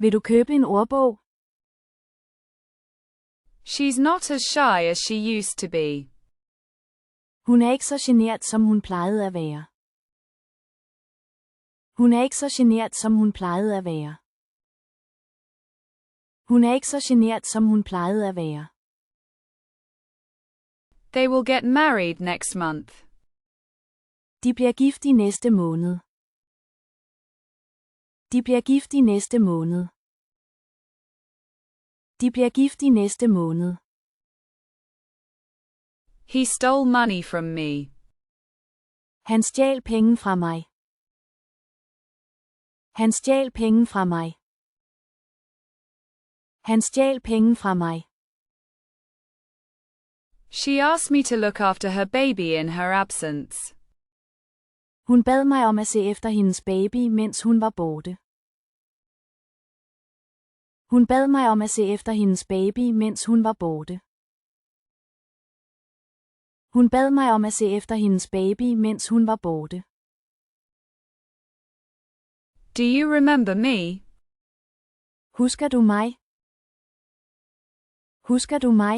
Vil du købe en ordbog? She's not as shy as she used to be. Hun er ikke så genert, som hun plejede at være. Hun er ikke så genert, som hun plejede at være. Hun er ikke så genert, som hun plejede at være. They will get married next month. De bliver gift i næste måned. De bliver gift i næste måned. De bliver gift i næste måned. He stole money from me. Han stjal penge fra mig. Han stjal penge fra mig. Han stjal penge fra mig. She asked me to look after her baby in her absence. Hun bad mig om at se efter hendes baby, mens hun var borte. Hun bad mig om at se efter hendes baby, mens hun var borte. Hun bad mig om at se efter hendes baby, mens hun var borte. Do you remember me? Husker du mig? Husker du mig?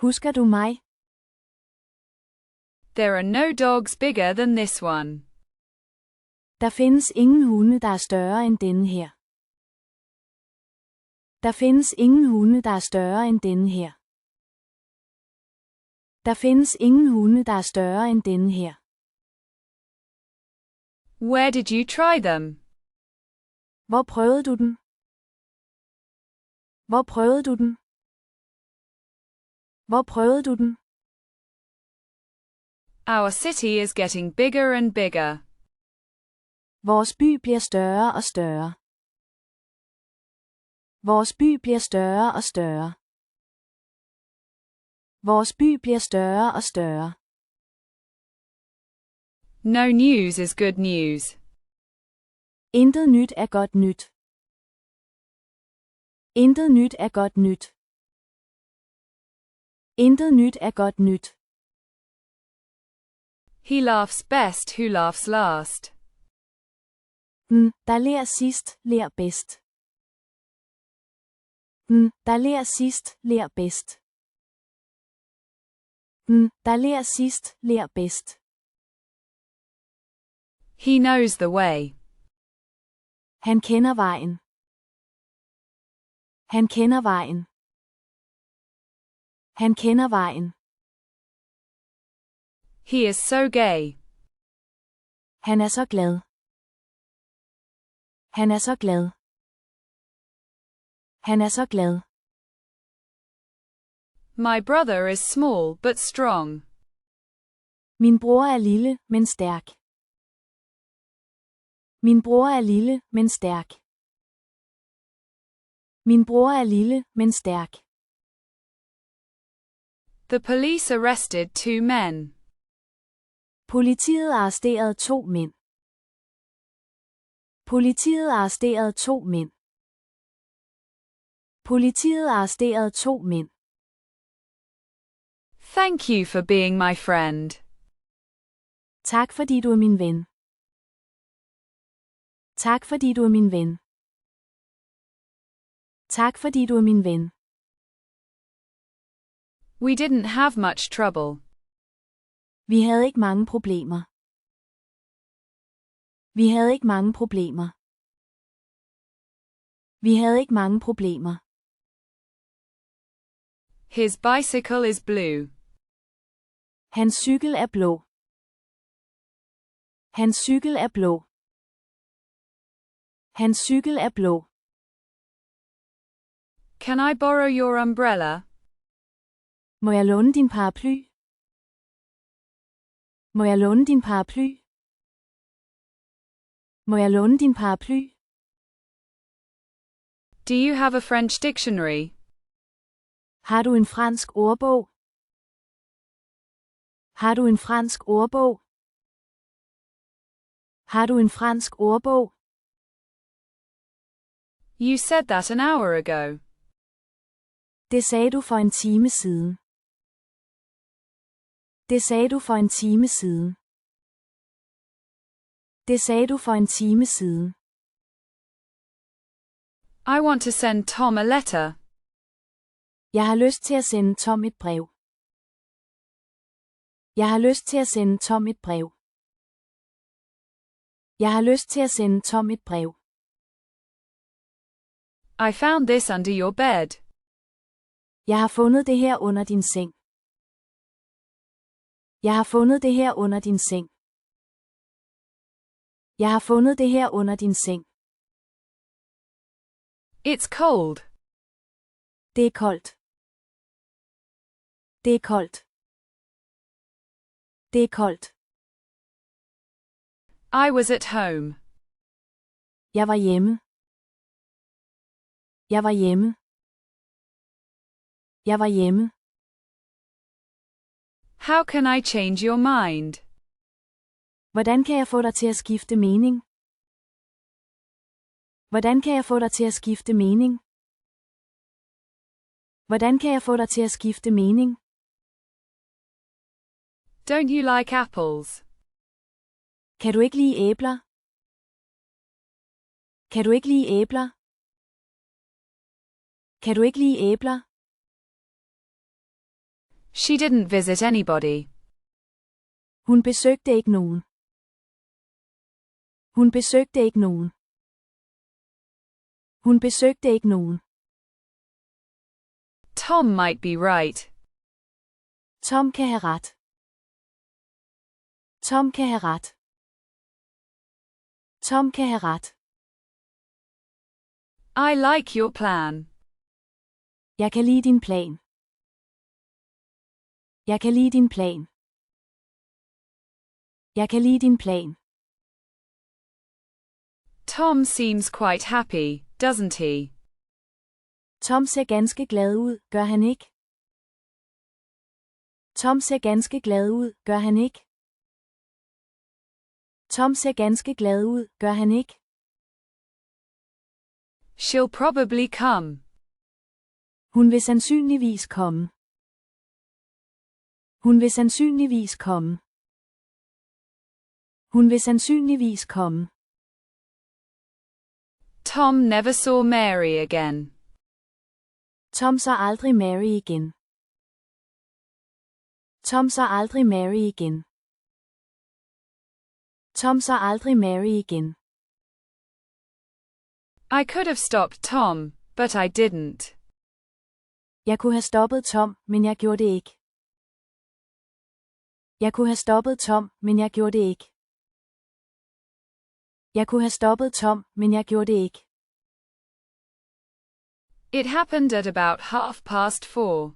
Husker du mig? There are no dogs bigger than this one. Der findes ingen hunde, der er større end denne her. Der findes ingen hunde, der er større end denne her. Der findes ingen hunde, der er større end denne her. Where did you try them? Hvor prøvede du den? Hvor prøvede du den? Hvor prøvede du den? Our city is getting bigger and bigger. Vores by bliver større og større. Vores by bliver større og større. Vores by bliver større og større. No news is good news. Intet nyt er godt nyt. Intet nyt er godt nyt. Intet nyt er godt nyt. He laughs best who laughs last. Der ler sidst, ler bedst. Der ler sidst, ler bedst. Der ler sidst, ler bedst. He knows the way. Han kender vejen. Han kender vejen. Han kender vejen. He is so gay. Han er så glad. Han er så glad. Han er så glad. My brother is small but strong. Min bror er lille, men stærk. Min bror er lille, men stærk. Min bror er lille, men stærk. The police arrested 2 men. Politiet arresterede 2 mænd. Politiet arresterede 2 mænd. Politiet arresterede 2 mænd. Thank you for being my friend. Tak fordi du er min ven. Tak fordi du er min ven. Tak fordi du er min ven. We didn't have much trouble. Vi havde ikke mange problemer. Vi havde ikke mange problemer. Vi havde ikke mange problemer. His bicycle is blue. Hans cykel er blå. Hans cykel er blå. Hans cykel er blå. Can I borrow your umbrella? Må jeg låne din paraply? Må jeg låne din paraply? Må jeg låne din paraply? Do you have a French dictionary? Har du en fransk ordbog? Har du en fransk ordbog? Har du en fransk ordbog? You said that an hour ago. Det sagde du for en time siden. Det sagde du for en time siden. Det sagde du for en time siden. I want to send Tom a letter. Jeg har lyst til at sende Tom et brev. Jeg har lyst til at sende Tom et brev. Jeg har lyst til at sende Tom et brev. I found this under your bed. Jeg har fundet det her under din seng. Jeg har fundet det her under din seng. Jeg har fundet det her under din seng. It's cold. Det er koldt. Det er koldt. Det er koldt. I was at home. Jeg var hjemme. Jeg var hjemme. Jeg var hjemme. How can I change your mind? Hvordan kan jeg få dig til at skifte mening? Hvordan kan jeg få dig til at skifte mening? Hvordan kan jeg få dig til at skifte mening? Don't you like apples? Kan du ikke lide æbler? Kan du ikke lide æbler? Kan du ikke lide æbler? She didn't visit anybody. Hun besøgte ikke nogen. Hun besøgte ikke nogen. Hun besøgte ikke nogen. Tom might be right. Tom kan have ret. Tom kan have ret. Tom kan have ret. I like your plan. Jeg kan lide din plan. Jeg kan lide din plan. Jeg kan lide din plan. Tom seems quite happy, doesn't he? Tom ser ganske glad ud, gør han ikke? Tom ser ganske glad ud, gør han ikke? Tom ser ganske glad ud, gør han ikke? She'll probably come. Hun vil sandsynligvis komme. Hun vil sandsynligvis komme. Hun vil sandsynligvis komme. Tom never saw Mary again. Tom så aldrig Mary igen. Tom så aldrig Mary igen. Tom så aldrig Mary igen. I could have stopped Tom, but I didn't. Jeg kunne have stoppet Tom, men jeg gjorde det ikke. Jeg kunne have stoppet Tom, men jeg gjorde det ikke. Jeg kunne have stoppet Tom, men jeg gjorde det ikke. It happened at about 4:30.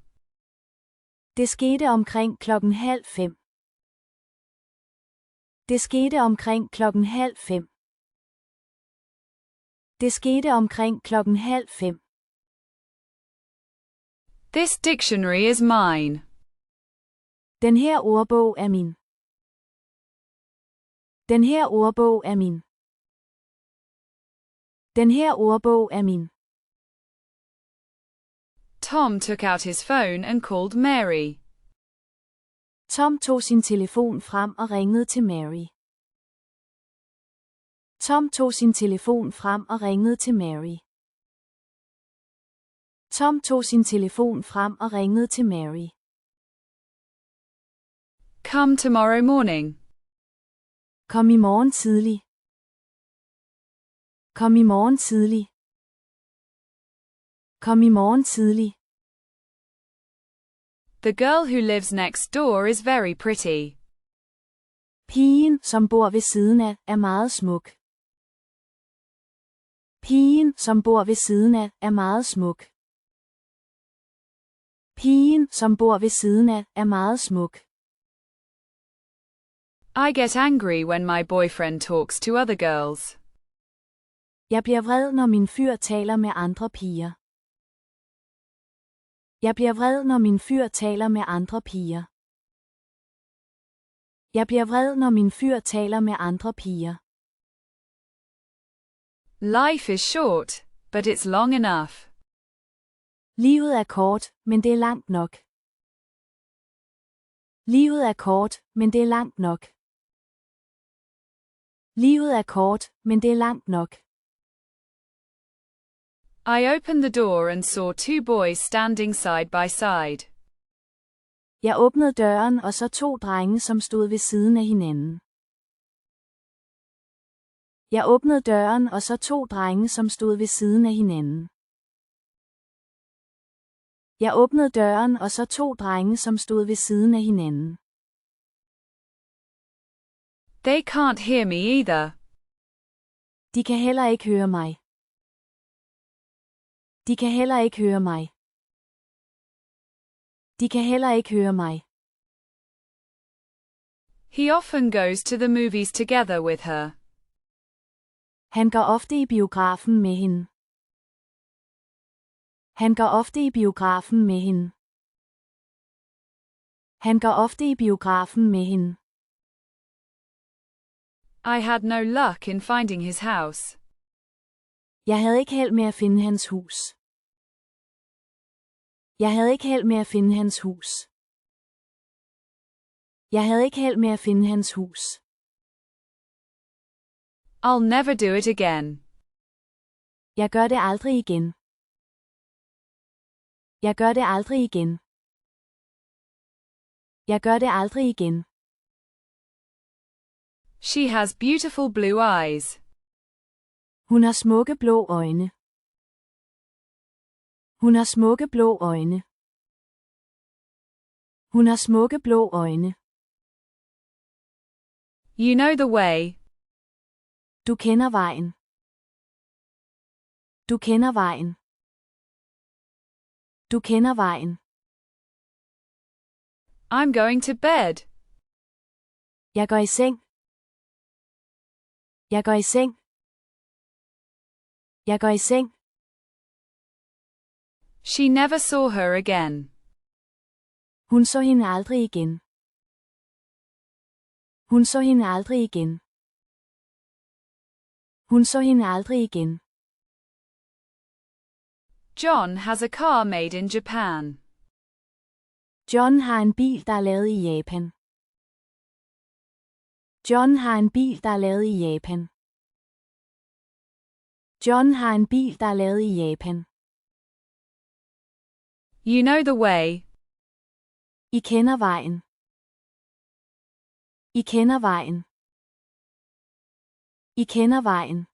Det skete omkring 4:30. Det skete omkring 4:30. Det skete omkring 4:30. This dictionary is mine. Den her ordbog er min. Den her ordbog er min. Den her ordbog er min. Tom took out his phone and called Mary. Tom tog sin telefon frem og ringede til Mary. Tom tog sin telefon frem og ringede til Mary. Tom tog sin telefon frem og ringede til Mary. Come tomorrow morning. Kom i morgen tidlig. Kom i morgen tidlig. Kom i morgen tidlig. The girl who lives next door is very pretty. Pigen, som bor ved siden af, er meget smuk. Pigen, som bor ved siden af, er meget smuk. Pigen, som bor ved siden af, er meget smuk. I get angry when my boyfriend talks to other girls. Jeg bliver vred, når min fyr taler med andre piger. Jeg bliver vred, når min fyr taler med andre piger. Jeg bliver vred, når min fyr taler med andre piger. Life is short, but it's long enough. Livet er kort, men det er langt nok. Livet er kort, men det er langt nok. Livet er kort, men det er langt nok. I opened the door and saw two boys standing side by side. Jeg åbnede døren og så to drenge, som stod ved siden af hinanden. Jeg åbnede døren og så to drenge, som stod ved siden af hinanden. Jeg åbnede døren og så to drenge, som stod ved siden af hinanden. They can't hear me either. De kan heller ikke høre mig. De kan heller ikke høre mig. De kan heller ikke høre mig. He often goes to the movies together with her. Han går ofte i biografen med hende. Han går ofte i biografen med hende. Han går ofte i biografen med hende. I had no luck in finding his house. Jeg havde ikke held med at finde hans hus. Jeg havde ikke held med at finde hans hus. Jeg havde ikke held med at finde hans hus. I'll never do it again. Jeg gør det aldrig igen. Jeg gør det aldrig igen. Jeg gør det aldrig igen. She has beautiful blue eyes. Hun har smukke blå øjne. Hun har smukke blå øjne. Hun har smukke blå øjne. You know the way. Du kender vejen. Du kender vejen. Du kender vejen. I'm going to bed. Jeg går i seng. Jeg går i seng. Jeg går i seng. She never saw her again. Hun så hende aldrig igen. Hun så hende aldrig igen. Hun så hende aldrig igen. John has a car made in Japan. John har en bil, der er lavet i Japan. John har en bil, der er lavet i Japan. John har en bil, der er lavet i Japan. You know the way. I kender vejen. I kender vejen. I kender vejen.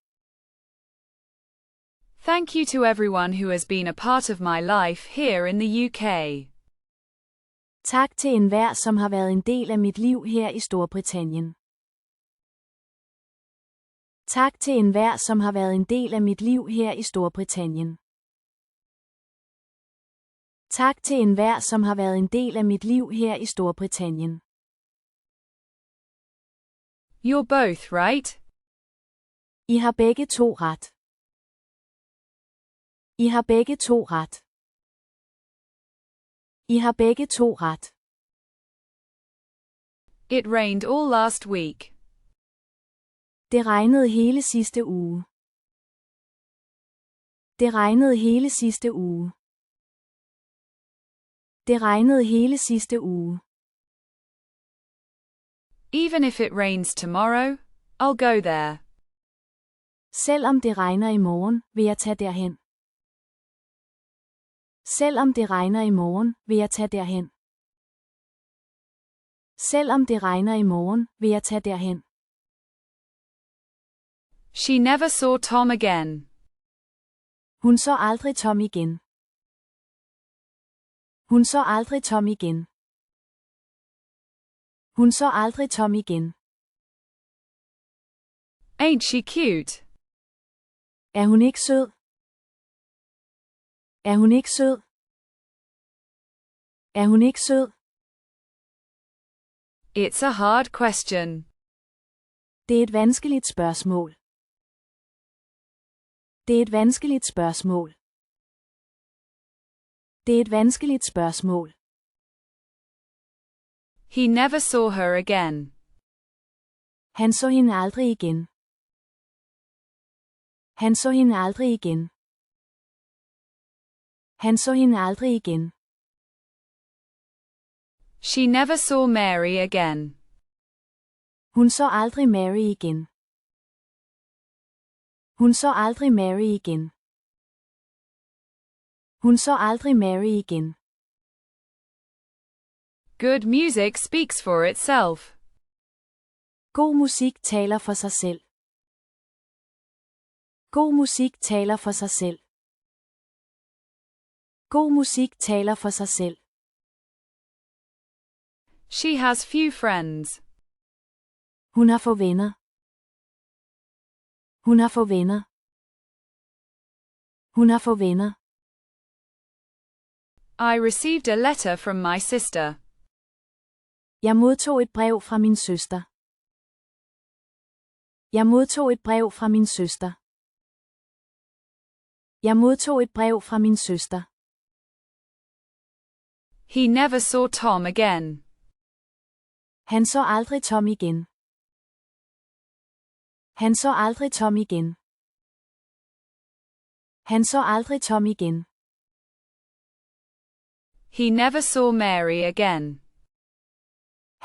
Thank you to everyone who has been a part of my life here in the UK. Tak til enhver, som har været en del af mit liv her i Storbritannien. Tak til enhver, som har været en del af mit liv her i Storbritannien. Tak til enhver, som har været en del af mit liv her i Storbritannien. You're both right. I har begge to ret. I har begge to ret. I har begge to ret. It rained all last week. Det regnede hele sidste uge. Det regnede hele sidste uge. Det regnede hele sidste uge. Even if it rains tomorrow, I'll go there. Selvom det regner i morgen, vil jeg tage derhen. Selvom det regner i morgen, vil jeg tage derhen. Selvom det regner i morgen, vil jeg tage derhen. She never saw Tom again. Hun så aldrig Tom igen. Hun så aldrig Tom igen. Hun så aldrig Tom igen. Ain't she cute? Er hun ikke sød? Er hun ikke sød? Er hun ikke sød? It's a hard question. Det er et vanskeligt spørgsmål. Det er et vanskeligt spørgsmål. Det er et vanskeligt spørgsmål. He never saw her again. Han så hende aldrig igen. Han så hende aldrig igen. Han så hende aldrig igen. She never saw Mary again. Hun så aldrig Mary igen. Hun så aldrig Mary igen. Hun så aldrig Mary igen. Good music speaks for itself. God musik taler for sig selv. God musik taler for sig selv. God musik taler for sig selv. She has few friends. Hun har få venner. Hun har få venner. Hun har få venner. I received a letter from my sister. Jeg modtog et brev fra min søster. Jeg modtog et brev fra min søster. Jeg modtog et brev fra min søster. He never saw Tom again. Han så aldrig Tom igen. Han så aldrig Tom igen. Han så aldrig Tom igen. He never saw Mary again.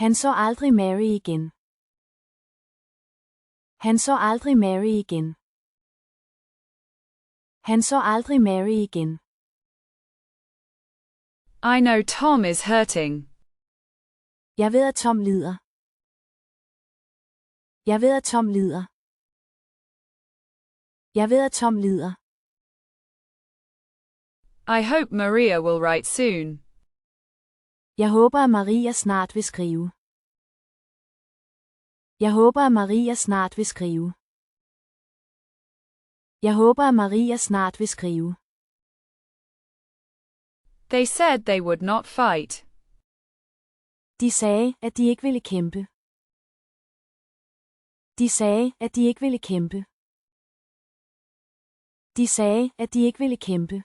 Han så aldrig Mary igen. Han så aldrig Mary igen. Han så aldrig Mary igen. I know Tom is hurting. Jeg ved, at Tom lider. Jeg ved, at Tom lider. Jeg ved, at Tom lider. I hope Maria will write soon. Jeg håber, at Maria snart vil skrive. Jeg håber, at Maria snart vil skrive. Jeg håber, at Maria snart vil skrive. They said they would not fight. De sagde, at de ikke ville kæmpe. De sagde, at de ikke ville kæmpe. De sagde, at de ikke ville kæmpe.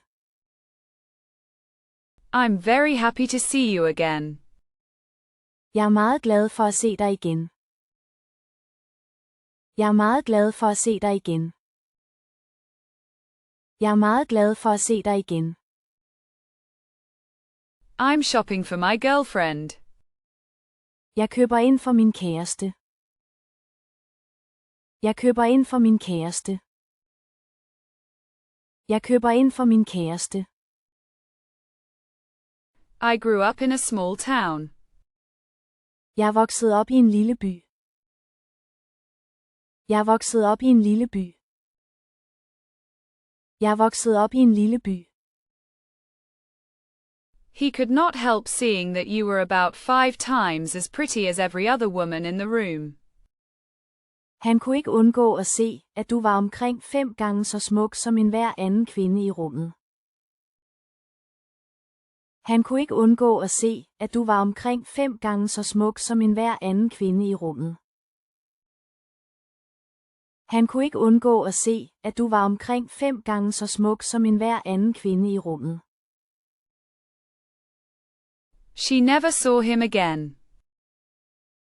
I'm very happy to see you again. Jeg er meget glad for at se dig igen. Jeg er meget glad for at se dig igen. Jeg er meget glad for at se dig igen. I'm shopping for my girlfriend. Jeg køber ind for min kæreste. Jeg køber ind for min kæreste. Jeg køber ind for min kæreste. I grew up in a small town. Jeg er vokset op i en lille by. Jeg er vokset op i en lille by. Jeg er vokset op i en lille by. He could not help seeing that you were about 5 times as pretty as every other woman in the room. Han kunne ikke undgå at se, at du var omkring 5 gange så smuk som enhver anden kvinde i rummet. Han kunne ikke undgå at se, at du var omkring 5 gange så smuk som enhver anden kvinde i rummet. Han kunne ikke undgå at se, at du var omkring 5 gange så smuk som enhver anden kvinde i rummet. She never saw him again.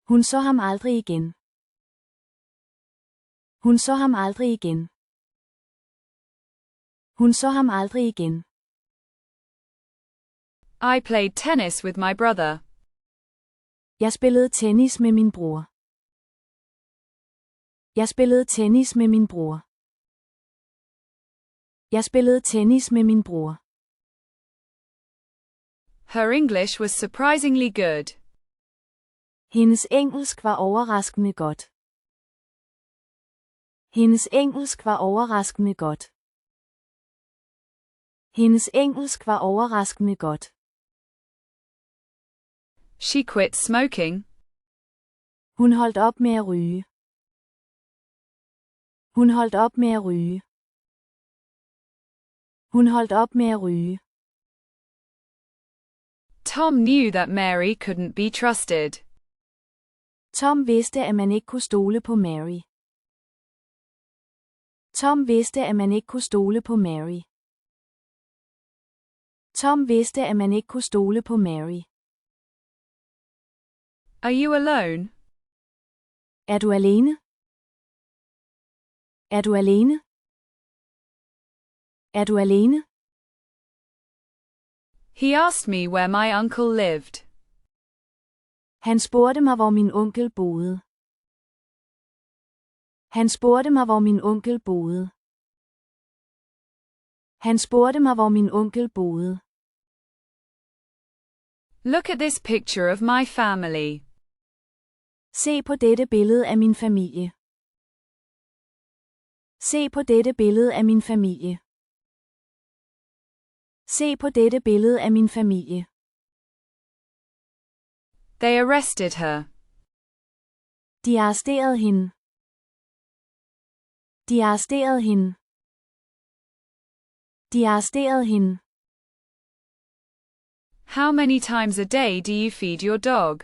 Hun så ham aldrig igen. Hun så ham aldrig igen. Hun så ham aldrig igen. I played tennis with my brother. Jeg spillede tennis med min bror. Jeg spillede tennis med min bror. Jeg spillede tennis med min bror. Her English was surprisingly good. Hendes engelsk var overraskende godt. Hendes engelsk var overraskende godt. Hendes engelsk var overraskende godt. She quit smoking. Hun holdt op med at ryge. Hun holdt op med at ryge. Hun holdt op med at ryge. Tom knew that Mary couldn't be trusted. Tom vidste, at man ikke kunne stole på Mary. Tom vidste, at man ikke kunne stole på Mary. Tom vidste, at man ikke kunne stole på Mary. Are you alone? Er du alene? Er du alene? Er du alene? He asked me where my uncle lived. Han spurgte mig, hvor min onkel boede. Han spurgte mig, hvor min onkel boede. Han spurgte mig, hvor min onkel boede. Look at this picture of my family. Se på dette billede af min familie. Se på dette billede af min familie. Se på dette billede af min familie. They arrested her. De arresterede hende. De arresterede hende. De arresterede hende. How many times a day do you feed your dog?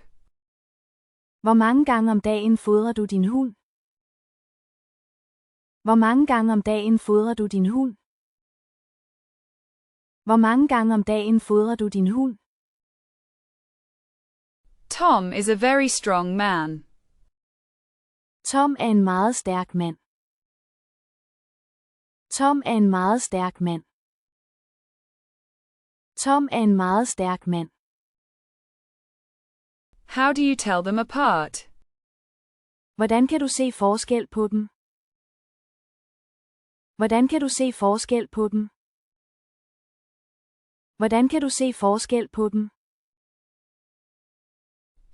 Hvor mange gange om dagen fodrer du din hund? Hvor mange gange om dagen fodrer du din hund? Hvor mange gange om dagen fodrer du din hund? Tom is a very strong man. Tom er en meget stærk mand. Tom er en meget stærk mand. Tom er en meget stærk mand. How do you tell them apart? Hvordan kan du se forskel på dem? Hvordan kan du se forskel på dem? Hvordan kan du se forskel på dem?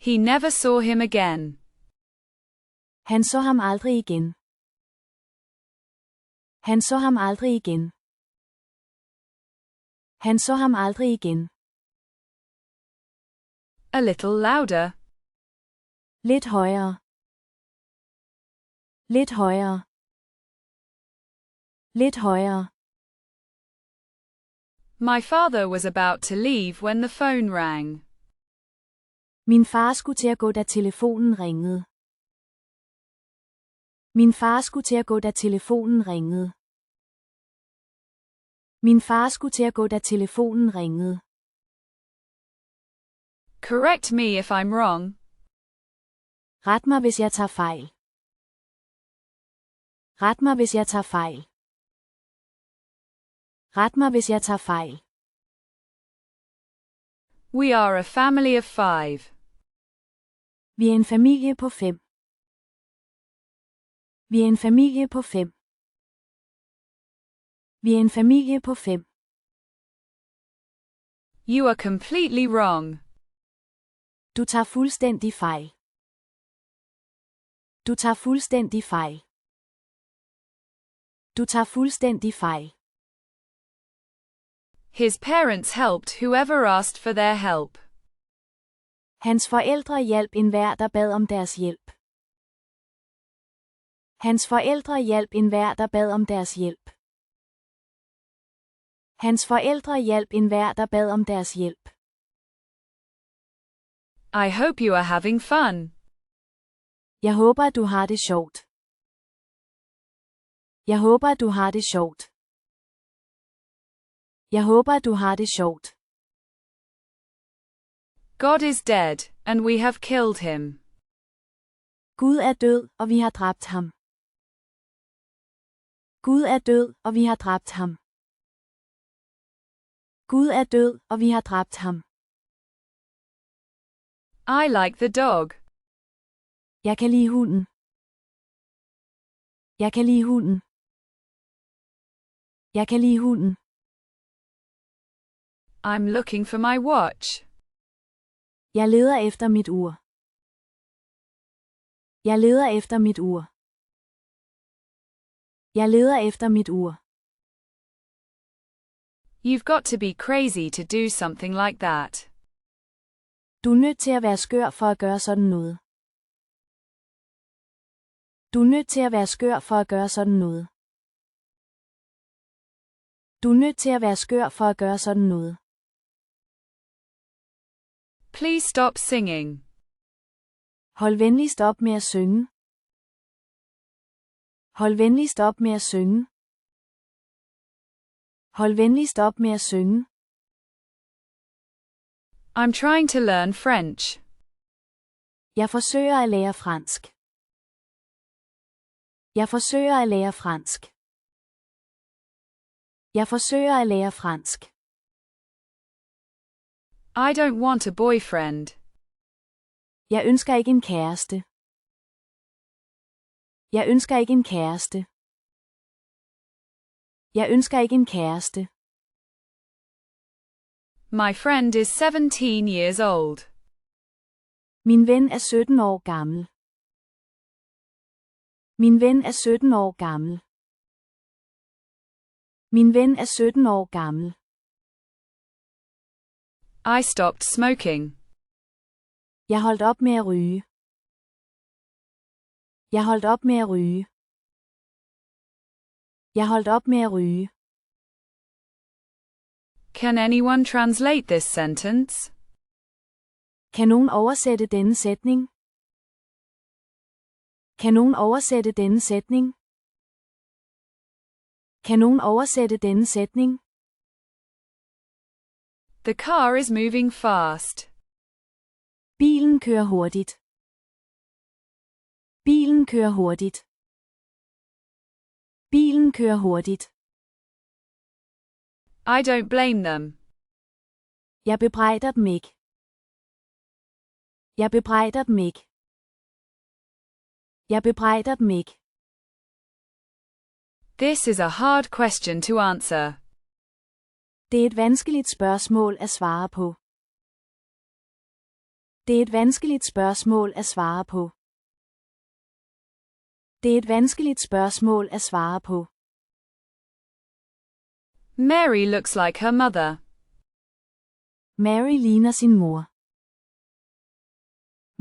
He never saw him again. Han så ham aldrig igen. Han så ham aldrig igen. Han så ham aldrig igen. A little louder. Lidt højere. Lidt højere. Lidt højere. My father was about to leave when the phone rang. Min far skulle til at gå, da telefonen ringede. Min far skulle til at gå, da telefonen ringede. Min far skulle til at gå, da telefonen ringede. Correct me if I'm wrong. Ret mig, hvis jeg tager fejl. Ret mig, hvis jeg tager fejl. Ret mig, hvis jeg tager fejl. We are a family of 5. Vi er en familie på 5. Vi er en familie på 5. Vi er en familie på 5. You are completely wrong. Du tager fuldstændig fejl. Du tager fuldstændig fejl. Du tager fuldstændig fejl. His parents helped whoever asked for their help. Hans forældre hjalp enhver, der bad om deres hjælp. Hans forældre hjalp enhver, der bad om deres hjælp. Hans forældre hjalp enhver, der bad om deres hjælp. I hope you are having fun. Jeg håber, du har det sjovt. Jeg håber, du har det sjovt. Jeg håber, du har det sjovt. God is dead, and we have killed him. Gud er død, og vi har dræbt ham. Gud er død, og vi har dræbt ham. Gud er død, og vi har dræbt ham. I like the dog. Jeg kan lide hunden. Jeg kan lide hunden. Jeg kan lide hunden. I'm looking for my watch. Jeg leder efter mit ur. Jeg leder efter mit ur. Jeg leder efter mit ur. You've got to be crazy to do something like that. Du er nødt til at være skør for at gøre sådan noget. Du er nødt til at være skør for at gøre sådan noget. Du er nødt til at være skør for at gøre sådan noget. Please stop singing. Hold venligst op med at synge. Hold venligst op med at synge. Hold venligst op med at synge. I'm trying to learn French. Jeg forsøger at lære fransk. Jeg forsøger at lære fransk. Jeg forsøger at lære fransk. I don't want a boyfriend. Jeg ønsker ikke en kæreste. Jeg ønsker ikke en kæreste. Jeg ønsker ikke en kæreste. My friend is 17 years old. Min ven er 17 år gammel. Min ven er 17 år gammel. Min ven er 17 år gammel. I stopped smoking. Jeg holdt op med at ryge. Jeg holdt op med at ryge. Jeg holdt op med at ryge. Can anyone translate this sentence? Kan nogen oversætte denne sætning? Kan nogen oversætte denne sætning? Kan nogen oversætte denne sætning? The car is moving fast. Bilen kører hurtigt. Bilen kører hurtigt. Bilen kører hurtigt. I don't blame them. Jeg bebrejder dem ikke. Jeg bebrejder dem ikke. Jeg bebrejder dem ikke. This is a hard question to answer. Det er et vanskeligt spørgsmål at svare på. Det er et vanskeligt spørgsmål at svare på. Det er et vanskeligt spørgsmål at svare på. Mary looks like her mother. Mary ligner sin mor.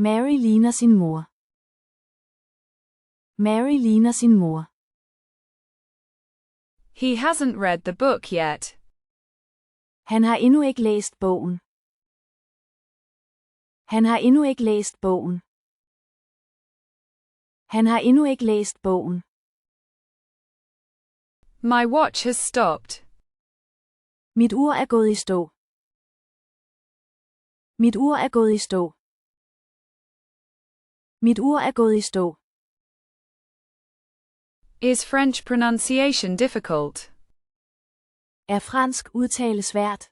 Mary ligner sin mor. Mary ligner sin mor. He hasn't read the book yet. Han har endnu ikke læst bogen. Han har endnu ikke læst bogen. Han har endnu ikke læst bogen. My watch has stopped. Mit ur er gået i stå. Mit ur er gået i stå. Mit ur er gået i stå. Is French pronunciation difficult? Er fransk udtale svært?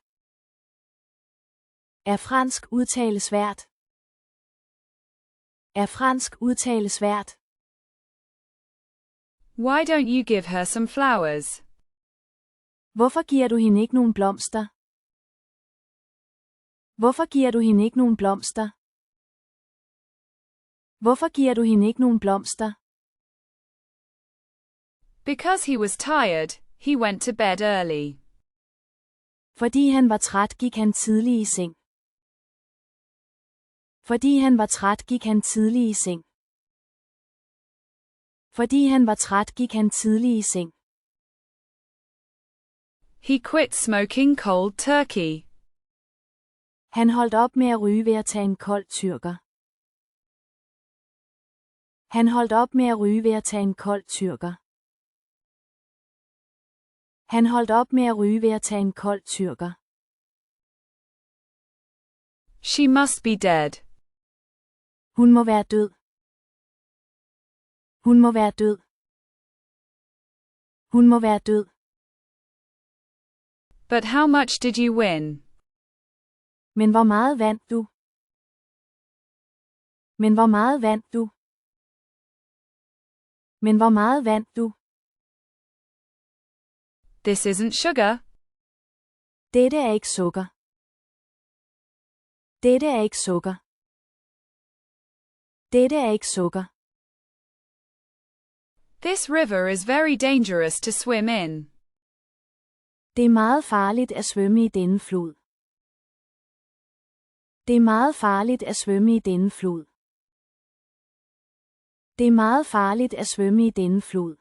Er fransk udtale svært? Er fransk udtale svært? Why don't you give her some flowers? Hvorfor giver du hende ikke nogen blomster? Hvorfor giver du hende ikke nogen blomster? Hvorfor giver du hende ikke nogen blomster? Because he was tired, he went to bed early. Fordi han var træt, gik han tidlig i seng. Fordi han var træt, gik han tidlig i seng. Fordi han var træt, gik han tidlig i seng. He quit smoking cold turkey. Han holdt op med at ryge ved at tage en kold tyrker. Han holdt op med at ryge ved at tage en kold tyrker. Han holdt op med at ryge ved at tage en kold tyrker. She must be dead. Hun må være død. Hun må være død. Hun må være død. But how much did you win? Men hvor meget vandt du? Men hvor meget vandt du? Men hvor meget vandt du? This isn't sugar. Dette er ikke sukker. Dette er ikke sukker. Dette er ikke sukker. This river is very dangerous to swim in. Det er meget farligt at svømme i denne flod. Det er meget farligt at svømme i denne flod. Det er meget farligt at svømme i denne flod.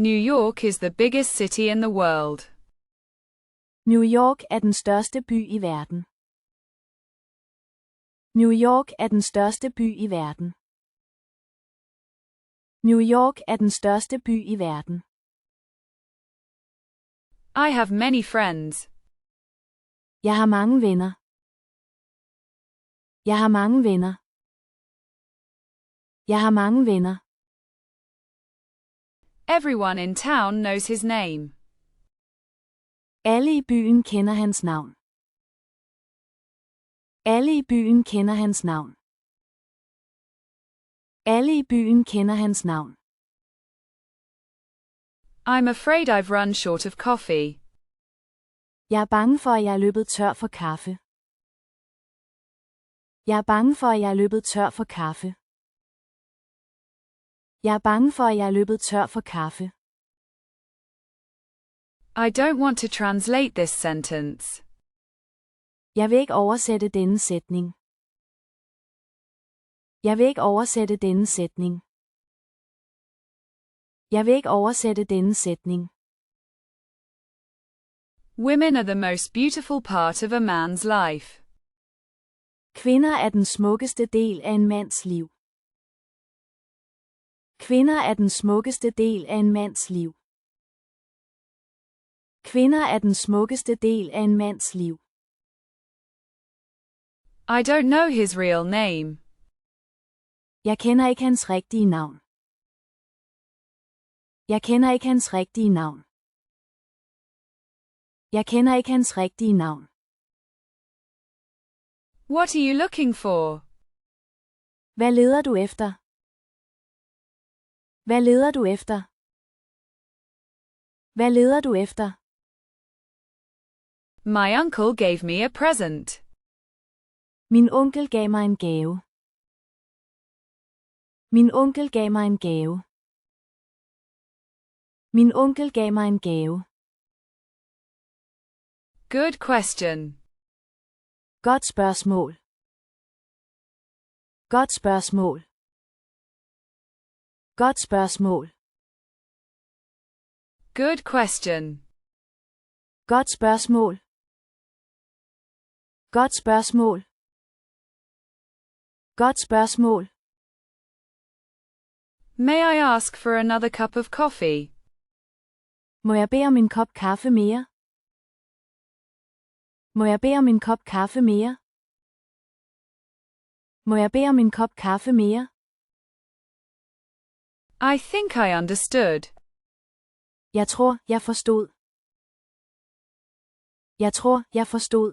New York is the biggest city in the world. New York er den største by i verden. New York er den største by i verden. New York er den største by i verden. I have many friends. Jeg har mange venner. Jeg har mange venner. Jeg har mange venner. Everyone in town knows his name. Alle i byen kender hans navn. Alle i byen kender hans navn. Alle i byen kender hans navn. I'm afraid I've run short of coffee. Jeg er bange for, at jeg er løbet tør for kaffe. Jeg er bange for, at jeg er løbet tør for kaffe. Jeg er bange for, at jeg er løbet tør for kaffe. I don't want to translate this sentence. Jeg vil ikke oversætte denne sætning. Jeg vil ikke oversætte denne sætning. Jeg vil ikke oversætte denne sætning. Women are the most beautiful part of a man's life. Kvinder er den smukkeste del af en mands liv. Kvinder er den smukkeste del af en mands liv. Kvinder er den smukkeste del af en mands liv. I don't know his real name. Jeg kender ikke hans rigtige navn. Jeg kender ikke hans rigtige navn. Jeg kender ikke hans rigtige navn. What are you looking for? Hvad leder du efter? Hvad leder du efter? Hvad leder du efter? My uncle gave me a present. Min onkel gav mig en gave. Min onkel gav mig en gave. Min onkel gav mig en gave. Good question. Godt spørgsmål. Godt spørgsmål. Godt spørgsmål. Good question. Godt spørgsmål. Godt spørgsmål. Godt spørgsmål. May I ask for another cup of coffee? Må jeg bede om en kop kaffe mere? Må jeg bede om en kop kaffe mere? Må jeg bede om en kop kaffe mere? I think I understood. Jeg tror, jeg forstod. Jeg tror, jeg forstod.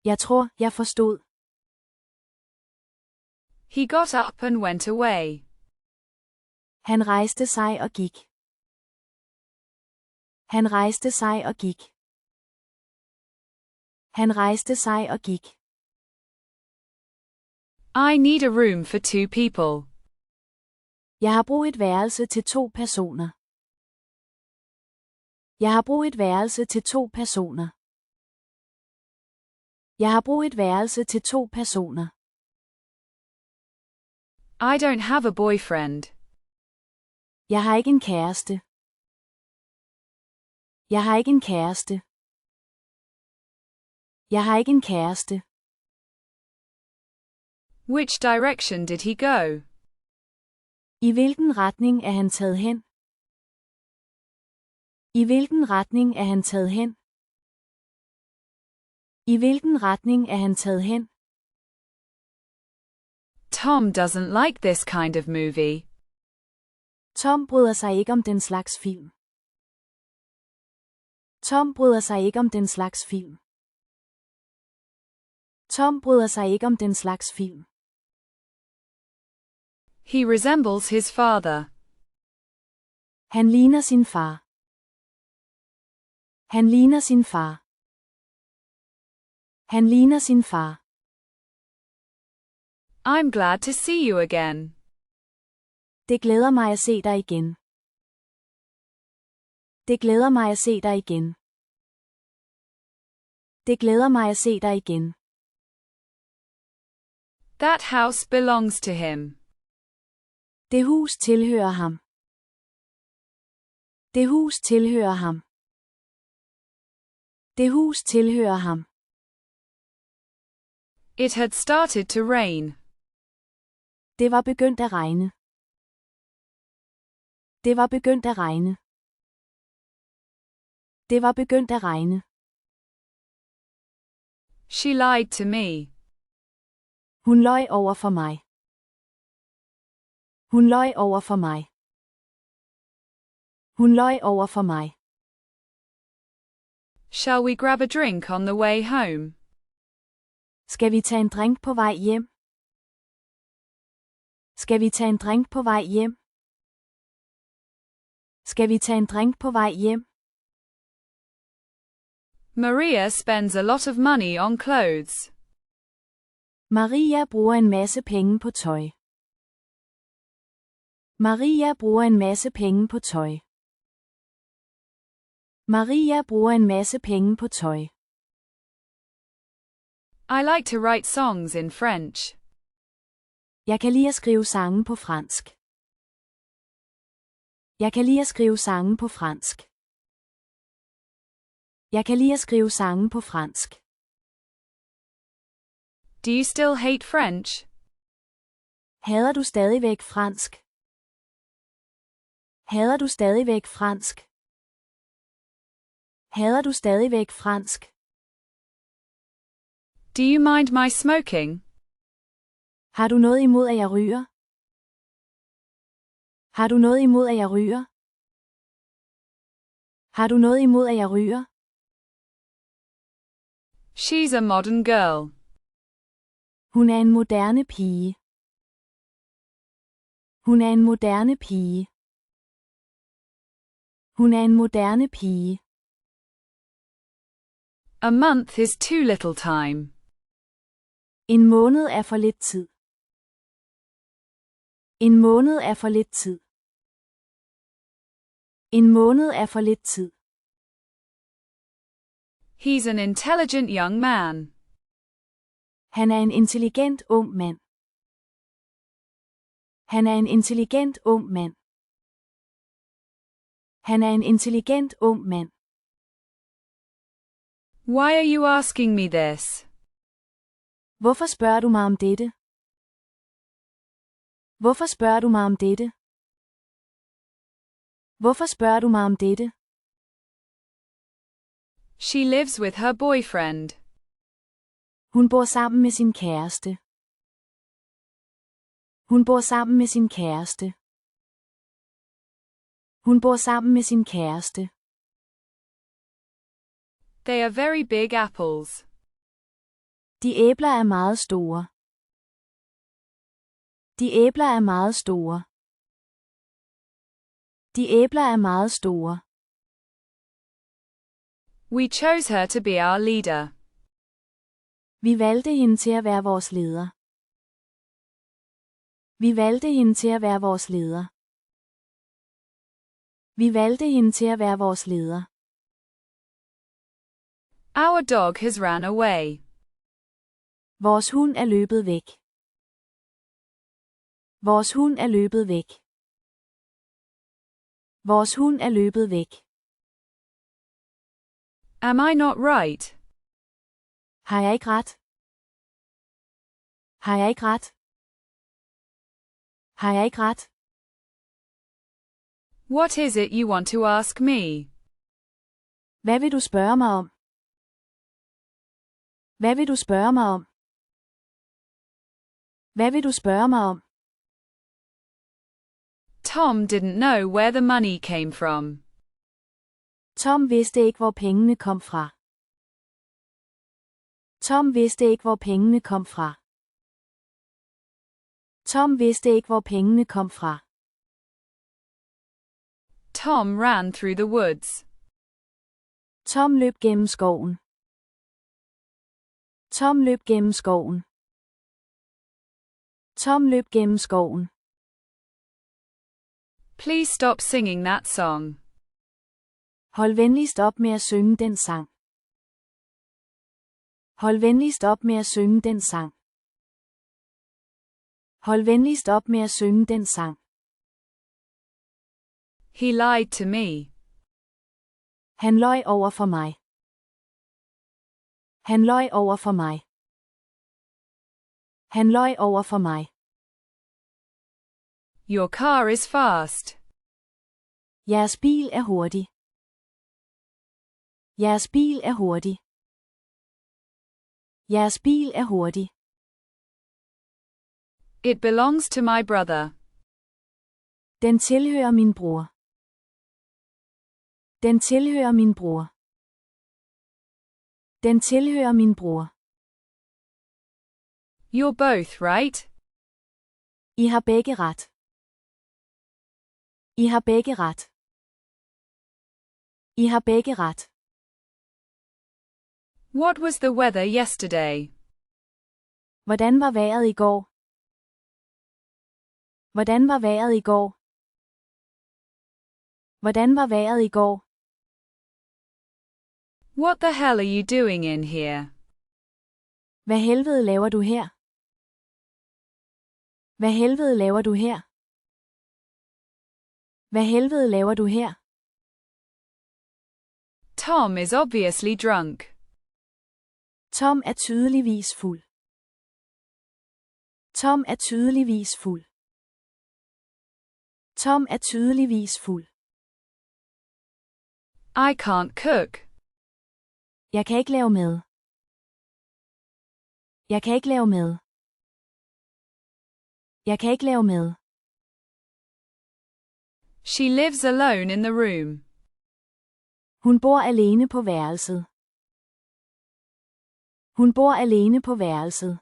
Jeg tror, jeg forstod. He got up and went away. Han rejste sig og gik. Han rejste sig og gik. Han rejste sig og gik. I need a room for 2 people. Jeg har brug et værelse til 2 personer. Jeg har brug et værelse til 2 personer. Jeg har brug et værelse til 2 personer. I don't have a boyfriend. Jeg har ikke en kæreste. Jeg har ikke en kæreste. Jeg har ikke en kæreste. Which direction did he go? I hvilken retning er han taget hen? I hvilken retning er han taget hen? I hvilken retning er han taget hen? Tom doesn't like this kind of movie. Tom bryder sig ikke om den slags film. Tom bryder sig ikke om den slags film. Tom bryder sig ikke om den slags film. He resembles his father. Han ligner sin far. Han ligner sin far. Han ligner sin far. I'm glad to see you again. Det glæder mig at se dig igen. Det glæder mig at se dig igen. Det glæder mig at se dig igen. That house belongs to him. Det hus tilhører ham. Det hus tilhører ham. Det hus tilhører ham. It had started to rain. Det var begyndt at regne. Det var begyndt at regne. Det var begyndt at regne. She lied to me. Hun løj over for mig. Hun løj over for mig. Hun løj over for mig. Shall we grab a drink on the way home? Skal vi tage en drink på vej hjem? Skal vi tage en drink på vej hjem? Skal vi tage en drink på vej hjem? Maria spends a lot of money on clothes. Maria bruger en masse penge på tøj. Maria bruger en masse penge på tøj. Maria bruger en masse penge på tøj. I like to write songs in French. Jeg kan lide at skrive sange på fransk. Jeg kan lide at skrive sange på fransk. Jeg kan lide at skrive sange på fransk. Do you still hate French? Hader du stadigvæk fransk? Hader du stadigvæk fransk? Hader du stadigvæk fransk? Do you mind my smoking? Har du noget imod, at jeg ryger? Har du noget imod, at jeg ryger? Har du noget imod, at jeg ryger? She's a modern girl. Hun er en moderne pige. Hun er en moderne pige. Hun er en moderne pige. A month is too little time. En måned er for lidt tid. En måned er for lidt tid. En måned er for lidt tid. He's an intelligent young man. Han er en intelligent ung mand. Han er en intelligent ung mand. Han er en intelligent ung mand. Why are you asking me this? Hvorfor spørger du mig om dette? Hvorfor spørger du mig om dette? Hvorfor spørger du mig om dette? She lives with her boyfriend. Hun bor sammen med sin kæreste. Hun bor sammen med sin kæreste. Hun bor sammen med sin kæreste. They are very big apples. De æbler er meget store. De æbler er meget store. De æbler er meget store. We chose her to be our leader. Vi valgte hende til at være vores leder. Vi valgte hende til at være vores leder. Vi valgte hende til at være vores leder. Our dog has ran away. Vores hund er løbet væk. Vores hund er løbet væk. Vores hund er løbet væk. Am I not right? Har jeg ikke ret? Har jeg ikke ret? Har jeg ikke ret? What is it you want to ask me? Hvad vil du spørge mig om? Hvad vil du spørge mig om? Hvad vil du spørge mig om? Tom didn't know where the money came from. Tom vidste ikke, hvor pengene kom fra. Tom vidste ikke, hvor pengene kom fra. Tom vidste ikke, hvor pengene kom fra. Tom ran through the woods. Tom løb gennem skoven. Tom løb gennem skoven. Tom løb gennem skoven. Please stop singing that song. Hold venligst op med at synge den sang. Hold venligst op med at synge den sang. Hold venligst op med at synge den sang. He lied to me. Han løj over for mig. Han løj over for mig. Han løj over for mig. Your car is fast. Jeres bil er hurtig. Jeres bil er hurtig. Jeres bil er hurtig. It belongs to my brother. Den tilhører min bror. Den tilhører min bror. Den tilhører min bror. You're both right. I har begge ret. I har begge ret. I har begge ret. What was the weather yesterday? Hvordan var vejret i går? Hvordan var vejret i går? Hvordan var vejret i går? What the hell are you doing in here? Hvad helvede laver du her? Hvad helvede laver du her? Hvad helvede laver du her? Tom is obviously drunk. Tom er tydeligvis fuld. Tom er tydeligvis fuld. Tom er tydeligvis fuld. I can't cook. Jeg kan ikke lave mad. Jeg kan ikke lave mad. Jeg kan ikke lave mad. She lives alone in the room. Hun bor alene på værelset. Hun bor alene på værelset.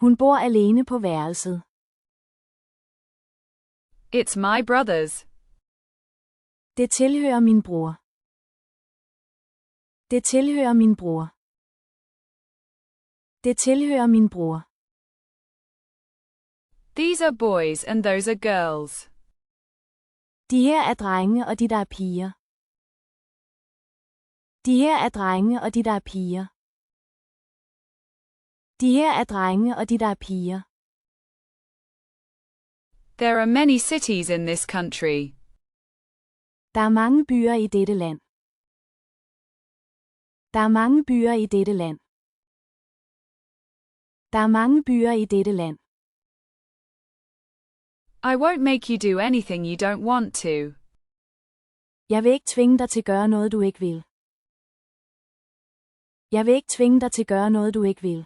Hun bor alene på værelset. It's my brother's. Det tilhører min bror. Det tilhører min bror. Det tilhører min bror. These are boys and those are girls. De her er drenge og de der er piger. De her er drenge og de der er piger. De her er drenge og de der er piger. There are many cities in this country. Der er mange byer i dette land. Der er mange byer i dette land. Der er mange byer i dette land. I won't make you do anything you don't want to. Jeg vil ikke tvinge dig til at gøre noget, du ikke vil. Jeg vil ikke tvinge dig til at gøre noget, du ikke vil.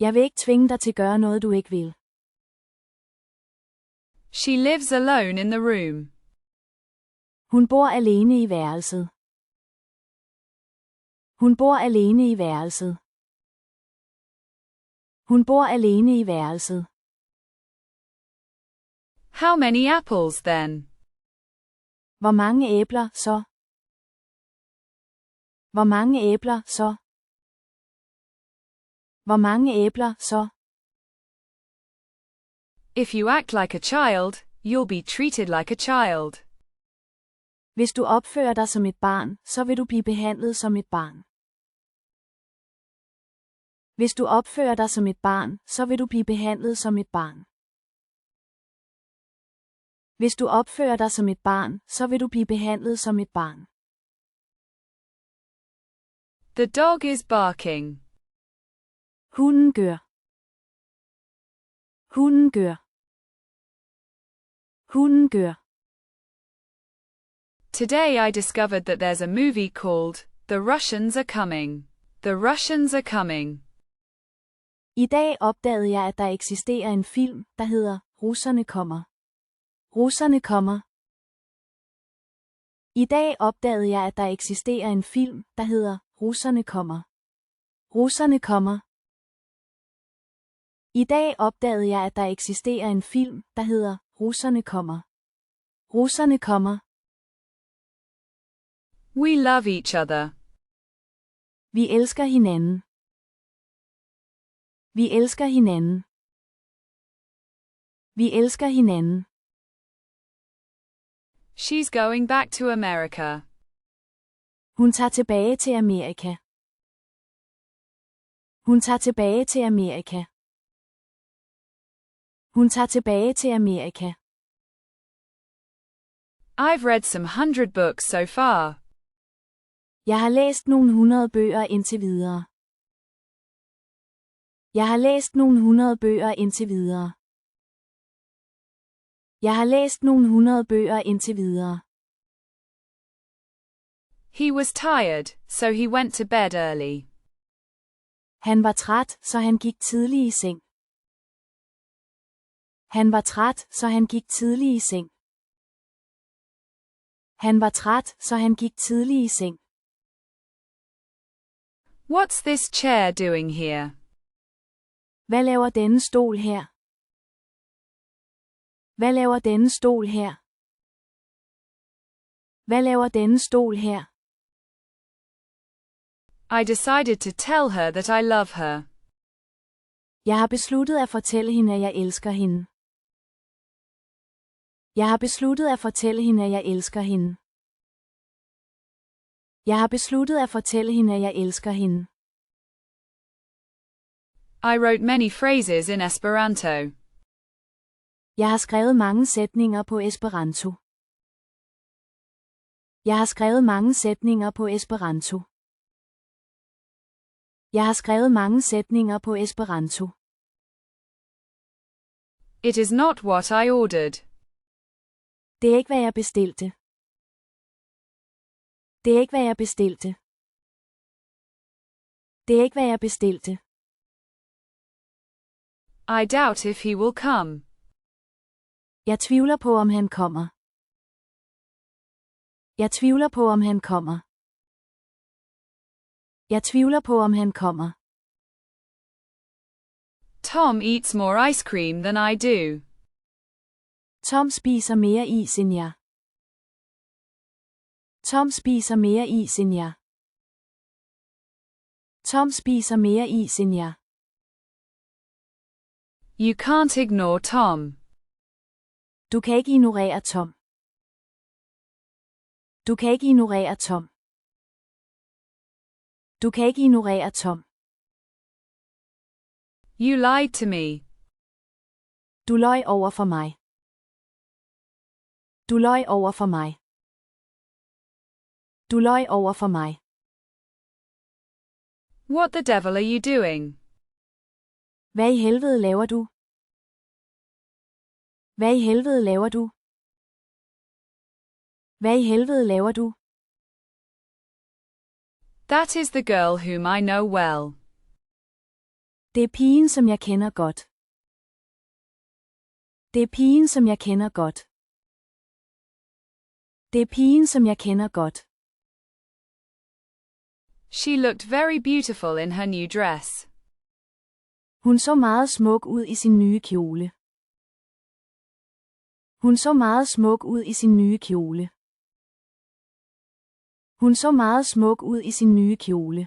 Jeg vil ikke tvinge dig til at gøre noget, du ikke vil. She lives alone in the room. Hun bor alene i værelset. Hun bor alene i værelset. Hun bor alene i værelset. How many apples then? Hvor mange æbler så? Hvor mange æbler så? Hvor mange æbler, så? If you act like a child, you'll be treated like a child. Hvis du opfører dig som et barn, så vil du blive behandlet som et barn. Hvis du opfører dig som et barn, så vil du blive behandlet som et barn. Hvis du opfører dig som et barn, så vil du blive behandlet som et barn. The dog is barking. Hunden gør. Hunden gør. Hunden gør. Today I discovered that there's a movie called The Russians Are Coming. The Russians Are Coming. I dag opdagede jeg, at der eksisterer en film, der hedder Russerne kommer. Russerne kommer. I dag opdagede jeg, at der eksisterer en film, der hedder Russerne kommer. Russerne kommer. I dag opdagede jeg, at der eksisterer en film, der hedder Russerne kommer. Russerne kommer. We love each other. Vi elsker hinanden. Vi elsker hinanden. Vi elsker hinanden. She's going back to America. Hun tager tilbage til Amerika. Hun tager tilbage til Amerika. Hun tager tilbage til Amerika. I've read some 100 books so far. Jeg har læst nogle 100 bøger indtil videre. Jeg har læst nogle 100 bøger indtil videre. Jeg har læst nogle 100 bøger indtil videre. He was tired, so he went to bed early. Han var træt, så han gik tidlig i seng. Han var træt, så han gik tidlig i seng. Han var træt, så han gik tidlig i seng. What's this chair doing here? Hvad laver denne stol her? Hvad laver denne stol her? Hvad laver denne stol her? I decided to tell her that I love her. Jeg har besluttet at fortælle hende, at jeg elsker hende. Jeg har besluttet at fortælle hende, at jeg elsker hende. Jeg har besluttet at fortælle hende, at jeg elsker hende. I wrote many phrases in Esperanto. Jeg har skrevet mange sætninger på Esperanto. Jeg har skrevet mange sætninger på Esperanto. Jeg har skrevet mange sætninger på Esperanto. It is not what I ordered. Det er ikke, hvad jeg bestilte. Det er ikke, hvad jeg bestilte. Det er ikke, hvad jeg bestilte. I doubt if he will come. Jeg tvivler på, om han kommer. Jeg tvivler på, om han kommer. Jeg tvivler på, om han kommer. Tom eats more ice cream than I do. Tom spiser mere is end jeg. Tom spiser mere is end jeg. Tom spiser mere is end jeg. You can't ignore Tom. Du kan ikke ignorere Tom. Du kan ikke ignorere Tom. Du kan ikke ignorere Tom. You lied to me. Du løj over for mig. Du løj over for mig. Du løj over for mig. What the devil are you doing? Hvad i helvede laver du? Hvad i helvede laver du? Hvad i helvede laver du? That is the girl whom I know well. Det er pigen, som jeg kender godt. Det er pigen, som jeg kender godt. Det er pigen, som jeg kender godt. She looked very beautiful in her new dress. Hun så meget smuk ud i sin nye kjole. Hun så meget smuk ud i sin nye kjole. Hun så meget smuk ud i sin nye kjole.